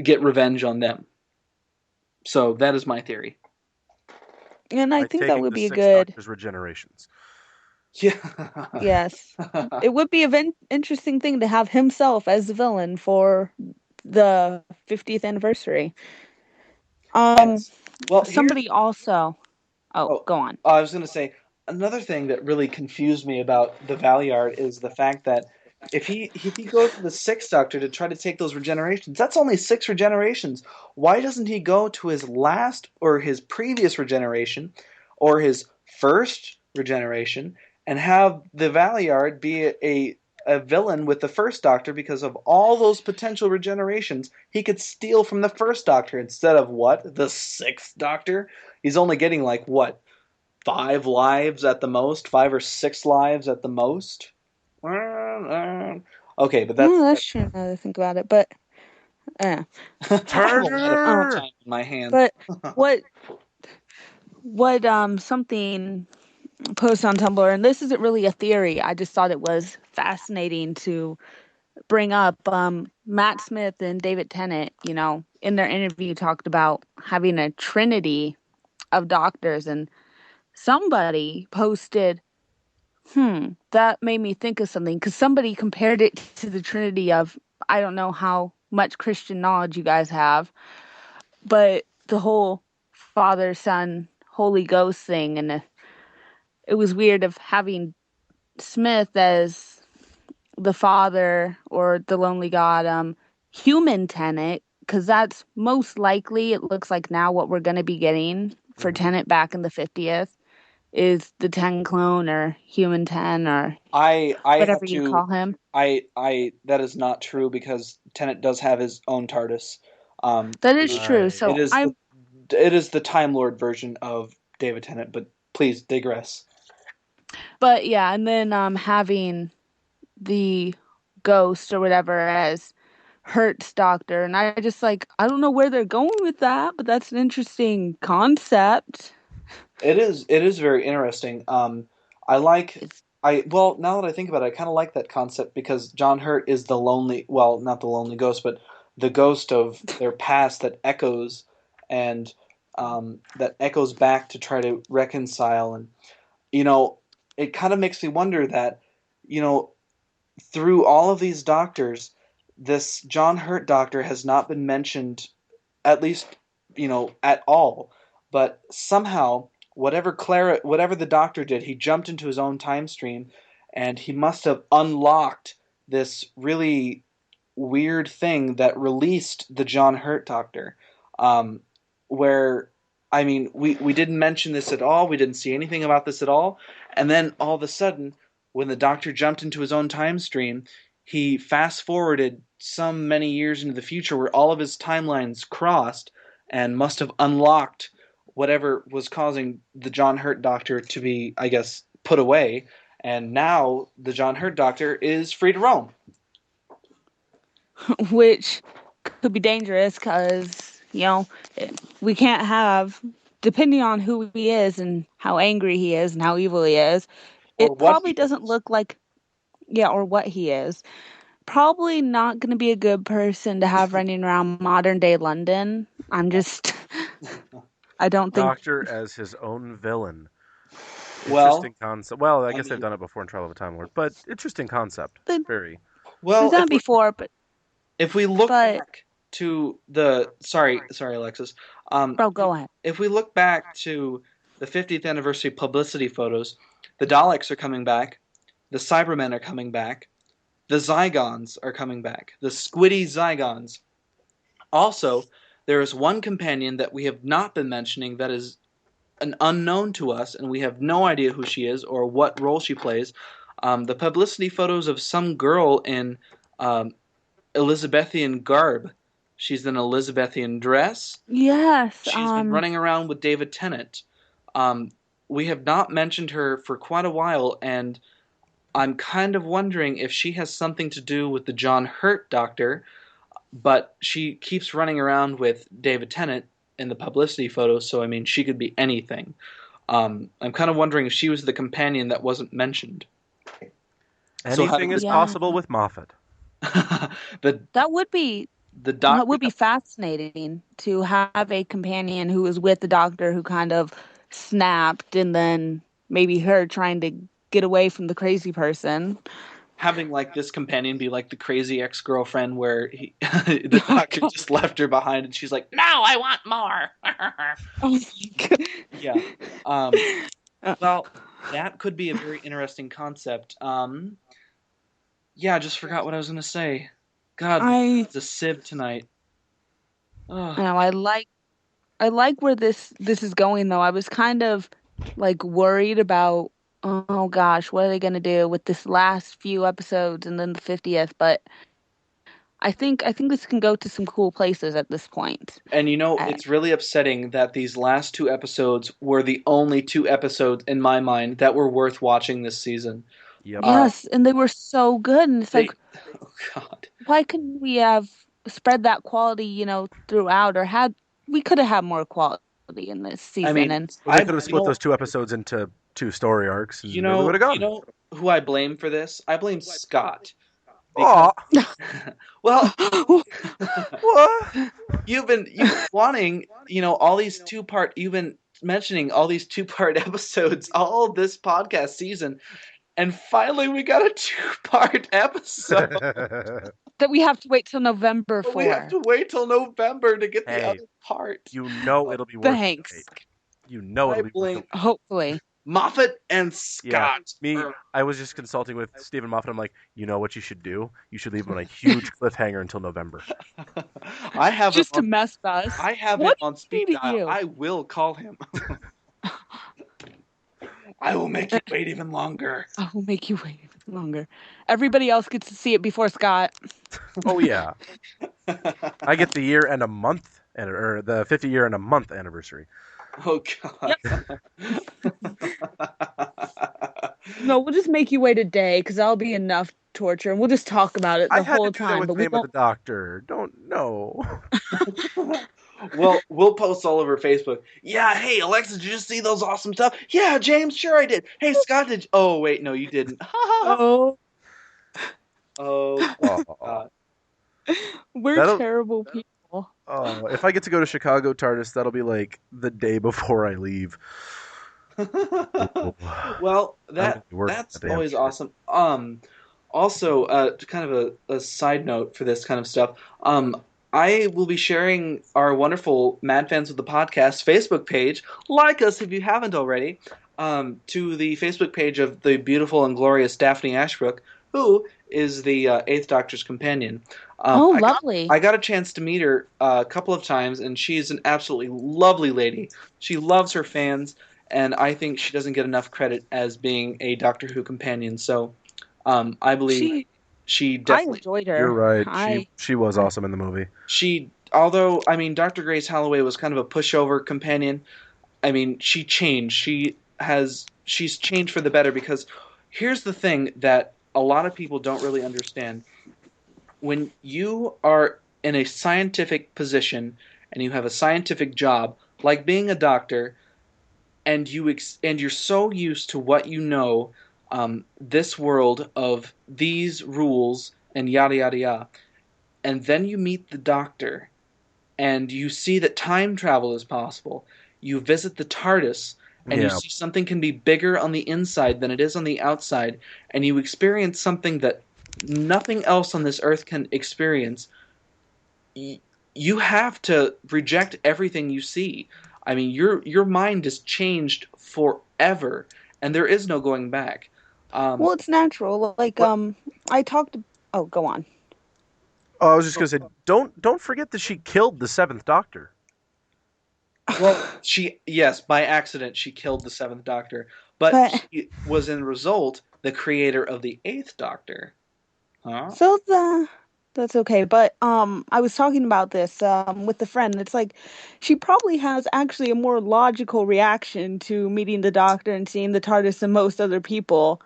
Speaker 4: get revenge on them. So that is my theory.
Speaker 2: And I think that would be good.
Speaker 3: Regenerations.
Speaker 4: Yeah.
Speaker 2: Yes. It would be an interesting thing to have himself as the villain for the 50th anniversary.
Speaker 4: Yes. Well,
Speaker 2: somebody also. Oh, go on.
Speaker 4: I was going to say another thing that really confused me about the Valeyard is the fact that if he goes to the Sixth Doctor to try to take those regenerations, that's only 6 regenerations. Why doesn't he go to his last or his previous regeneration or his first regeneration and have the Valiard be a villain with the First Doctor, because of all those potential regenerations he could steal from the First Doctor instead of what? The Sixth Doctor? He's only getting like what? 5 lives at the most? 5 or 6 lives at the most? Okay, but
Speaker 2: That's true now that I think about it. But yeah.
Speaker 4: I have a lot of
Speaker 3: Turner.
Speaker 4: time in my hands.
Speaker 2: But what something posted on Tumblr, and this isn't really a theory, I just thought it was fascinating to bring up. Matt Smith and David Tennant, in their interview talked about having a trinity of doctors, and somebody posted, that made me think of something, because somebody compared it to the trinity of, I don't know how much Christian knowledge you guys have, but the whole Father, Son, Holy Ghost thing, and it was weird of having Smith as the father or the lonely god, human Tenet, because that's most likely, it looks like now, what we're going to be getting for Tenet back in the 50th is the 10 clone or human 10 or
Speaker 4: I
Speaker 2: whatever
Speaker 4: have
Speaker 2: you
Speaker 4: to.
Speaker 2: call him.
Speaker 4: I that is not true, because Tenet does have his own TARDIS.
Speaker 2: That is true.
Speaker 3: Right.
Speaker 2: So
Speaker 4: It is the Time Lord version of David Tennant. But please digress.
Speaker 2: but yeah, and then having the ghost or whatever as Hertz doctor, and I just I don't know where they're going with that, but that's an interesting concept.
Speaker 4: It is very interesting. I like well, now that I think about it, I kind of like that concept, because John Hurt is the lonely, well, not the lonely ghost, but the ghost of their past that echoes, and that echoes back to try to reconcile. And you know, it kind of makes me wonder that, you know, through all of these doctors, this John Hurt doctor has not been mentioned, at least, at all. But somehow, whatever the doctor did, he jumped into his own time stream, and he must have unlocked this really weird thing that released the John Hurt Doctor. Where, I mean, we didn't mention this at all. We didn't see anything about this at all. And then all of a sudden, when the Doctor jumped into his own time stream, he fast forwarded some many years into the future where all of his timelines crossed, and must have unlocked whatever was causing the John Hurt Doctor to be, I guess, put away. And now the John Hurt Doctor is free to roam.
Speaker 2: Which could be dangerous because, we can't have, depending on who he is and how angry he is and how evil he is, it probably doesn't look like, or what he is. Probably not going to be a good person to have running around modern day London. I don't think.
Speaker 3: Doctor as his own villain.
Speaker 4: Well,
Speaker 3: Interesting concept. Well, I guess they've done it before in Trial of a Time Lord, but interesting concept. Very.
Speaker 4: Well,
Speaker 2: they've done it before, but
Speaker 4: if we look back to the sorry, Alexis.
Speaker 2: go ahead.
Speaker 4: If we look back to the 50th anniversary publicity photos, the Daleks are coming back, the Cybermen are coming back, the Zygons are coming back, the Squiddy Zygons. Also, there is one companion that we have not been mentioning that is an unknown to us, and we have no idea who she is or what role she plays. The publicity photos of some girl in Elizabethan garb. She's in an Elizabethan dress.
Speaker 2: Yes.
Speaker 4: She's been running around with David Tennant. We have not mentioned her for quite a while, and I'm kind of wondering if she has something to do with the John Hurt Doctor, but she keeps running around with David Tennant in the publicity photos, so I mean, she could be anything. I'm kind of wondering if she was the companion that wasn't mentioned.
Speaker 3: Anything is possible with Moffat.
Speaker 2: That would be fascinating to have a companion who was with the Doctor who kind of snapped, and then maybe her trying to get away from the crazy person.
Speaker 4: Having this companion be like the crazy ex-girlfriend where the Doctor just left her behind, and she's like, "No, I want more."
Speaker 2: Oh my God.
Speaker 4: Yeah. Well, that could be a very interesting concept. Yeah, I just forgot what I was gonna say. God,
Speaker 2: I
Speaker 4: it's a sieve tonight. Ugh.
Speaker 2: know I like where this is going though. I was kind of like worried about, oh gosh, what are they gonna do with this last few episodes and then the 50th, but I think this can go to some cool places at this point.
Speaker 4: And
Speaker 2: Uh,
Speaker 4: it's really upsetting that these last two episodes were the only two episodes in my mind that were worth watching this season.
Speaker 3: Yep.
Speaker 4: Uh,
Speaker 2: yes, and they were so good and it's like,
Speaker 4: they, oh God.
Speaker 2: why couldn't we have spread that quality, throughout, or had we could have had more quality in this
Speaker 4: I
Speaker 2: season.
Speaker 4: mean,
Speaker 2: And
Speaker 3: Or they could have split those two episodes into two story arcs, and maybe we would have
Speaker 4: you
Speaker 3: gone.
Speaker 4: know who I blame for this? I blame Scott because,
Speaker 3: Aw,
Speaker 4: well,
Speaker 3: what?
Speaker 4: you've been wanting, all these you've been mentioning all these two-part episodes all this podcast season, and finally we got a two-part episode.
Speaker 2: that we have to wait till November
Speaker 4: But we have
Speaker 2: for.
Speaker 4: to wait till November to get the
Speaker 3: Hey,
Speaker 4: other part.
Speaker 3: you know
Speaker 4: Oh,
Speaker 3: it'll be worth the
Speaker 2: Thanks.
Speaker 3: wait. You know
Speaker 4: I
Speaker 3: it'll be worth the
Speaker 4: blame
Speaker 3: wait.
Speaker 2: Hopefully.
Speaker 4: Moffat and
Speaker 3: Yeah,
Speaker 4: Scott.
Speaker 3: I was just consulting with Stephen Moffat. I'm like, you know what you should do? You should leave him on a huge cliffhanger until November.
Speaker 4: I have him
Speaker 2: Just to
Speaker 4: on,
Speaker 2: mess with us.
Speaker 4: I have him
Speaker 2: What
Speaker 4: on
Speaker 2: did
Speaker 4: speed
Speaker 2: he do to
Speaker 4: dial.
Speaker 2: you?
Speaker 4: I will call him. I will make you wait even longer.
Speaker 2: I will make you wait longer. Everybody else gets to see it before Scott.
Speaker 3: Oh yeah, I get the year and a month, or the 50-year and a month anniversary.
Speaker 4: Oh God.
Speaker 2: No, we'll just make you wait a day because that'll be enough torture, and we'll just talk about it
Speaker 3: I
Speaker 2: the
Speaker 3: had to
Speaker 2: whole
Speaker 3: do that
Speaker 2: time.
Speaker 3: with
Speaker 2: But we
Speaker 3: Name of the
Speaker 2: won't.
Speaker 3: Doctor. Don't know.
Speaker 4: Well, we'll post all over Facebook. Yeah, hey Alexis, did you just see those awesome stuff? Yeah, James, sure I did. Hey Scott, did you? Oh wait, no, you didn't.
Speaker 2: Oh,
Speaker 4: Oh
Speaker 3: Oh,
Speaker 4: God.
Speaker 2: we're
Speaker 3: that'll.
Speaker 2: terrible people.
Speaker 3: Oh, if I get to go to Chicago TARDIS, that'll be like the day before I leave. Oh,
Speaker 4: Well,
Speaker 3: I'm gonna be working
Speaker 4: that's
Speaker 3: that day, I'm
Speaker 4: always
Speaker 3: sure.
Speaker 4: awesome. Also, kind of a side note for this kind of stuff. I will be sharing our wonderful Mad Fans of the Podcast Facebook page. Like us if you haven't already. To the Facebook page of the beautiful and glorious Daphne Ashbrook, who is the Eighth Doctor's companion.
Speaker 2: Oh,
Speaker 4: I got
Speaker 2: lovely.
Speaker 4: I got a chance to meet her a couple of times, and she's an absolutely lovely lady. She loves her fans, and I think she doesn't get enough credit as being a Doctor Who companion. So, I believe
Speaker 2: She,
Speaker 4: she
Speaker 2: I
Speaker 4: definitely
Speaker 2: enjoyed
Speaker 3: You're
Speaker 2: her.
Speaker 3: right. She was awesome in the movie.
Speaker 4: although I mean Dr. Grace Holloway was kind of a pushover companion. I mean she changed. She's changed for the better because here's the thing that a lot of people don't really understand. When you are in a scientific position and you have a scientific job, like being a doctor, and and you're so used to what you know, this world of these rules and yada yada yada, and then you meet the doctor, and you see that time travel is possible. You visit the TARDIS, and you
Speaker 3: Yeah.
Speaker 4: see something can be bigger on the inside than it is on the outside, and you experience something that nothing else on this earth can experience. You have to reject everything you see. I mean, your mind is changed forever, and there is no going back. Um,
Speaker 2: Well, it's natural. Like,
Speaker 4: what
Speaker 2: I talked. Oh, go on.
Speaker 3: Oh, I was just gonna say, don't forget that she killed the Seventh Doctor.
Speaker 4: Well, yes, by accident, she killed the Seventh Doctor, but
Speaker 2: But
Speaker 4: she was in result the creator of the Eighth Doctor. Huh?
Speaker 2: so that's okay. But I was talking about this with a friend. It's like she probably has actually a more logical reaction to meeting the doctor and seeing the TARDIS than most other people.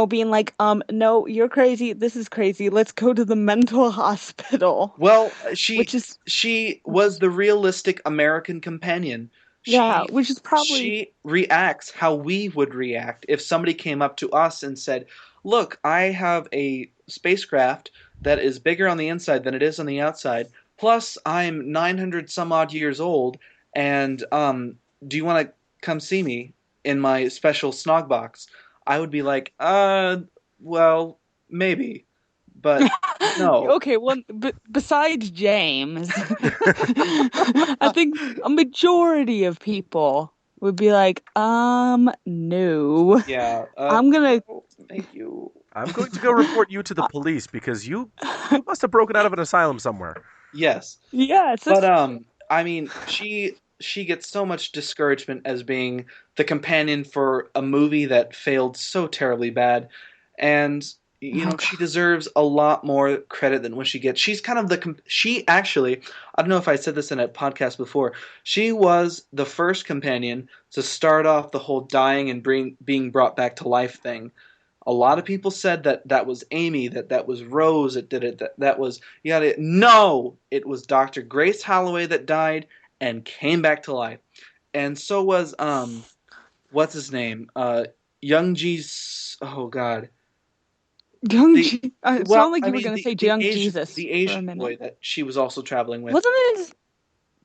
Speaker 2: Being like, no, you're crazy. This is crazy. Let's go to the mental hospital.
Speaker 4: Well,
Speaker 2: Which is,
Speaker 4: she was the realistic American companion.
Speaker 2: yeah,
Speaker 4: She
Speaker 2: which is probably,
Speaker 4: she reacts how we would react if somebody came up to us and said, "Look, I have a spacecraft that is bigger on the inside than it is on the outside. Plus, I'm 900 some odd years old, and do you want to come see me in my special snog box?" I would be like, well, maybe, but no.
Speaker 2: okay, well, besides James, I think a majority of people would be like, no,
Speaker 4: Yeah.
Speaker 2: I'm gonna,
Speaker 4: No, thank you.
Speaker 3: I'm going to go report you to the police because you must have broken out of an asylum somewhere.
Speaker 4: Yes.
Speaker 2: Yeah, it's
Speaker 4: But
Speaker 2: just
Speaker 4: I mean, she gets so much discouragement as being the companion for a movie that failed so terribly bad, and you
Speaker 2: oh
Speaker 4: know she deserves a lot more credit than what she gets. She's kind of she actually, I don't know if I said this in a podcast before. She was the first companion to start off the whole dying and being brought back to life thing. A lot of people said that that was Amy, that was Rose that did it, that was yeah. No, it was Dr. Grace Holloway that died and came back to life, and so was what's his name, Young G's. Oh God,
Speaker 2: Young
Speaker 4: the
Speaker 2: Je- it
Speaker 4: well,
Speaker 2: sounded like
Speaker 4: I
Speaker 2: you were
Speaker 4: mean
Speaker 2: gonna say Young Jesus
Speaker 4: The
Speaker 2: for a
Speaker 4: Asian
Speaker 2: minute.
Speaker 4: boy that she was also traveling with.
Speaker 2: Wasn't it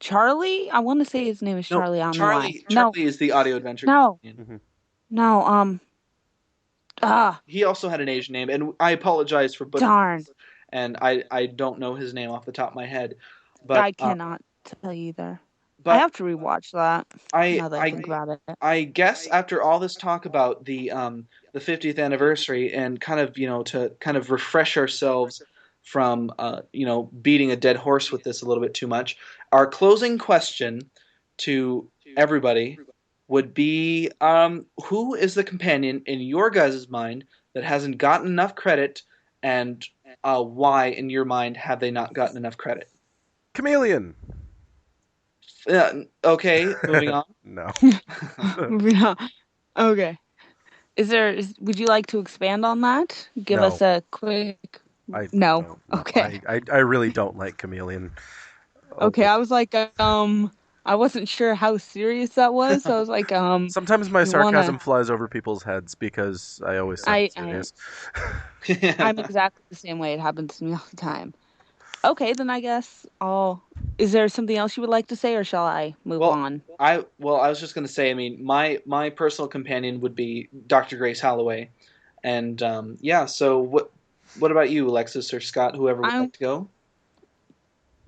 Speaker 2: Charlie? I want to say his name is
Speaker 4: No,
Speaker 2: Charlie. I don't know why. No,
Speaker 4: Charlie is the audio adventure
Speaker 2: no,
Speaker 4: companion.
Speaker 3: Mhm.
Speaker 2: no. Ah,
Speaker 4: He also had an Asian name, and I apologize for butchering
Speaker 2: darn.
Speaker 4: this, and I don't know his name off the top of my head, but
Speaker 2: I cannot tell you either. I
Speaker 4: but
Speaker 2: have to rewatch that
Speaker 4: I
Speaker 2: now that I
Speaker 4: I
Speaker 2: think about it.
Speaker 4: I guess after all this talk about the 50th anniversary and kind of to kind of refresh ourselves from beating a dead horse with this a little bit too much, our closing question to everybody would be who is the companion in your guys' mind that hasn't gotten enough credit, and why in your mind have they not gotten enough credit?
Speaker 3: Chameleon.
Speaker 4: Okay, moving on.
Speaker 3: No.
Speaker 2: Moving on. Okay. Would you like to expand on that? Give us
Speaker 3: No,
Speaker 2: a quick.
Speaker 3: I
Speaker 2: No.
Speaker 3: don't know.
Speaker 2: Okay.
Speaker 3: I really don't like Chameleon. Oh,
Speaker 2: Okay. I was like, I wasn't sure how serious that was. So I was like,
Speaker 3: sometimes my
Speaker 2: you wanna?
Speaker 3: sarcasm flies over people's heads because I always sound
Speaker 2: I, I,
Speaker 3: serious.
Speaker 2: I'm exactly the same way. It happens to me all the time. Okay, then I guess I'll. Is there something else you would like to say, or shall I move
Speaker 4: Well,
Speaker 2: on?
Speaker 4: I was just gonna say. I mean, my personal companion would be Dr. Grace Holloway, and yeah. So what about you, Alexis or Scott, whoever would
Speaker 2: I'm
Speaker 4: like to go?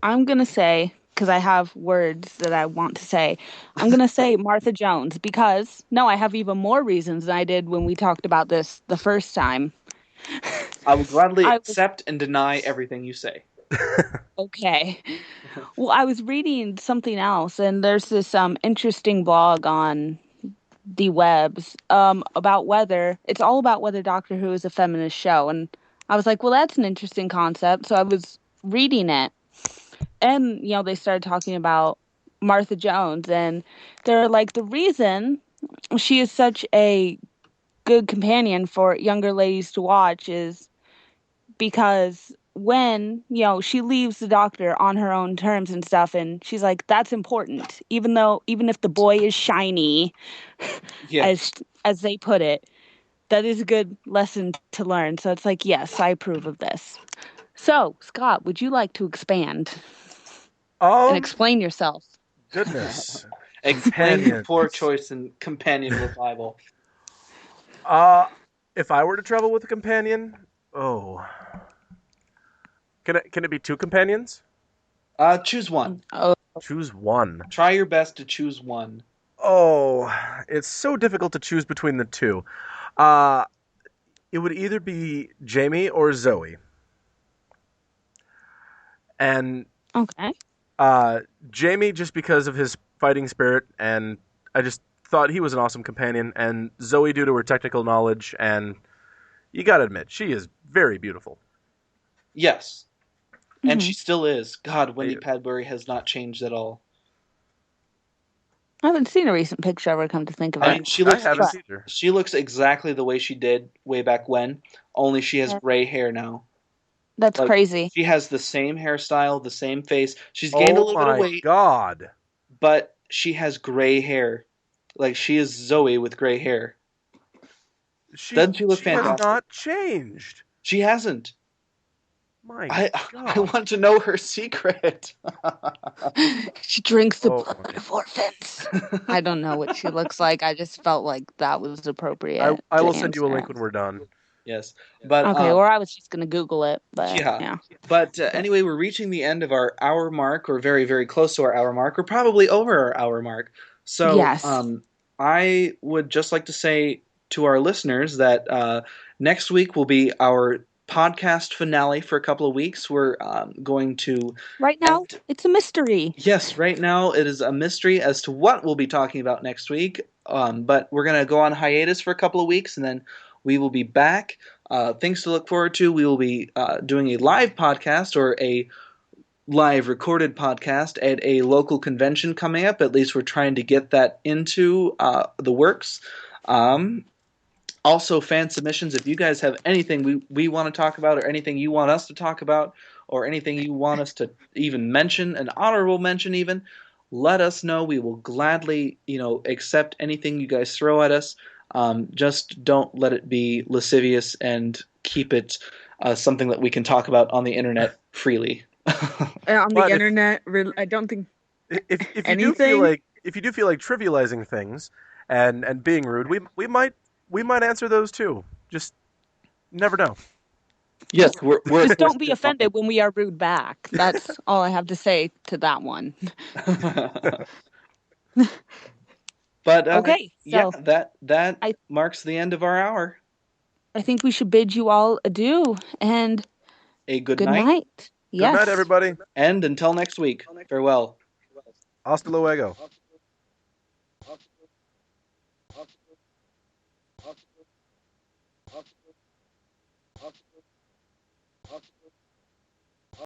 Speaker 2: I'm gonna say, because I have words that I want to say, I'm gonna say Martha Jones because no, I have even more reasons than I did when we talked about this the first time.
Speaker 4: I will gladly
Speaker 2: I was
Speaker 4: accept and deny everything you say.
Speaker 2: okay. Well, I was reading something else, and there's this interesting blog on the webs about whether it's all about whether Doctor Who is a feminist show, and I was like, well, that's an interesting concept. So I was reading it, and they started talking about Martha Jones, and they're like, the reason she is such a good companion for younger ladies to watch is because when she leaves the doctor on her own terms and stuff, and she's like, that's important, even if the boy is shiny,
Speaker 4: Yeah.
Speaker 2: as they put it, that is a good lesson to learn. So it's like, yes, I approve of this. So Scott, would you like to expand and
Speaker 3: Um,
Speaker 2: explain yourself?
Speaker 3: goodness.
Speaker 4: Explain your poor
Speaker 3: Companions.
Speaker 4: choice in companion revival.
Speaker 3: Uh, if I were to travel with a companion, oh, can it be two companions?
Speaker 4: Choose one.
Speaker 2: Oh,
Speaker 3: Choose one.
Speaker 4: Try your best to choose one.
Speaker 3: Oh, it's so difficult to choose between the two. Uh, it would either be Jamie or Zoe. And
Speaker 2: okay.
Speaker 3: uh, Jamie, just because of his fighting spirit, and I just thought he was an awesome companion. And Zoe, due to her technical knowledge, and you gotta admit, she is very beautiful.
Speaker 4: Yes, and
Speaker 2: Hmm.
Speaker 4: she still is. God, Wendy
Speaker 3: I-
Speaker 4: Padbury has not changed at all.
Speaker 2: I haven't seen a recent picture of her, come to think of
Speaker 4: I
Speaker 2: it.
Speaker 4: mean,
Speaker 3: I haven't either.
Speaker 4: she looks exactly the way she did way back when. Only she has
Speaker 2: But
Speaker 4: gray hair now.
Speaker 2: that's
Speaker 4: Like
Speaker 2: crazy.
Speaker 4: she has the same hairstyle, the same face. She's gained a
Speaker 3: Oh
Speaker 4: little bit of
Speaker 3: my
Speaker 4: weight,
Speaker 3: god.
Speaker 4: but she has gray hair. Like she is Zoe with gray hair.
Speaker 3: She
Speaker 4: Doesn't she look
Speaker 3: she has
Speaker 4: fantastic?
Speaker 3: not changed.
Speaker 4: She hasn't.
Speaker 3: My
Speaker 4: I
Speaker 3: god.
Speaker 4: want to know her secret.
Speaker 2: She drinks the
Speaker 3: Oh
Speaker 2: blood
Speaker 3: my.
Speaker 2: of orphans. I don't know what she looks like. I just felt like that was appropriate
Speaker 3: I
Speaker 2: to
Speaker 3: will send you a
Speaker 2: answer.
Speaker 3: link when we're done.
Speaker 4: Yes, but
Speaker 2: Okay, or I was just gonna Google it, but
Speaker 4: yeah.
Speaker 2: yeah.
Speaker 4: But
Speaker 2: Okay.
Speaker 4: anyway, we're reaching the end of our hour mark, or very, very close to our hour mark, or probably over our hour mark. So,
Speaker 2: Yes.
Speaker 4: I would just like to say to our listeners that Next week will be our podcast finale for a couple of weeks. We're going to
Speaker 2: Right now, it's a mystery.
Speaker 4: Yes, right now it is a mystery as to what we'll be talking about next week. But we're going to go on hiatus for a couple of weeks, and then we will be back. Things to look forward to. We will be doing a live podcast or a live recorded podcast at a local convention coming up. At least we're trying to get that into the works. Also, fan submissions. If you guys have anything we want to talk about, or anything you want us to talk about, or anything you want us to even mention, an honorable mention even, let us know. We will gladly, accept anything you guys throw at us. Just don't let it be lascivious, and keep it something that we can talk about on the internet freely.
Speaker 2: On the
Speaker 3: But
Speaker 2: internet, I don't think
Speaker 3: if you do
Speaker 2: anything.
Speaker 3: feel like trivializing things and being rude, we might answer those too. Just never know.
Speaker 4: Yes, we're
Speaker 2: Just don't be offended when we are rude back. That's all I have to say to that one.
Speaker 4: But
Speaker 2: Okay,
Speaker 4: yeah,
Speaker 2: so
Speaker 4: that
Speaker 2: I-
Speaker 4: marks the end of our hour.
Speaker 2: I think we should bid you all adieu and
Speaker 4: A good
Speaker 2: good
Speaker 4: night,
Speaker 2: night.
Speaker 3: Good
Speaker 2: Yes.
Speaker 3: night, everybody.
Speaker 4: and until next week, farewell.
Speaker 3: Hasta luego.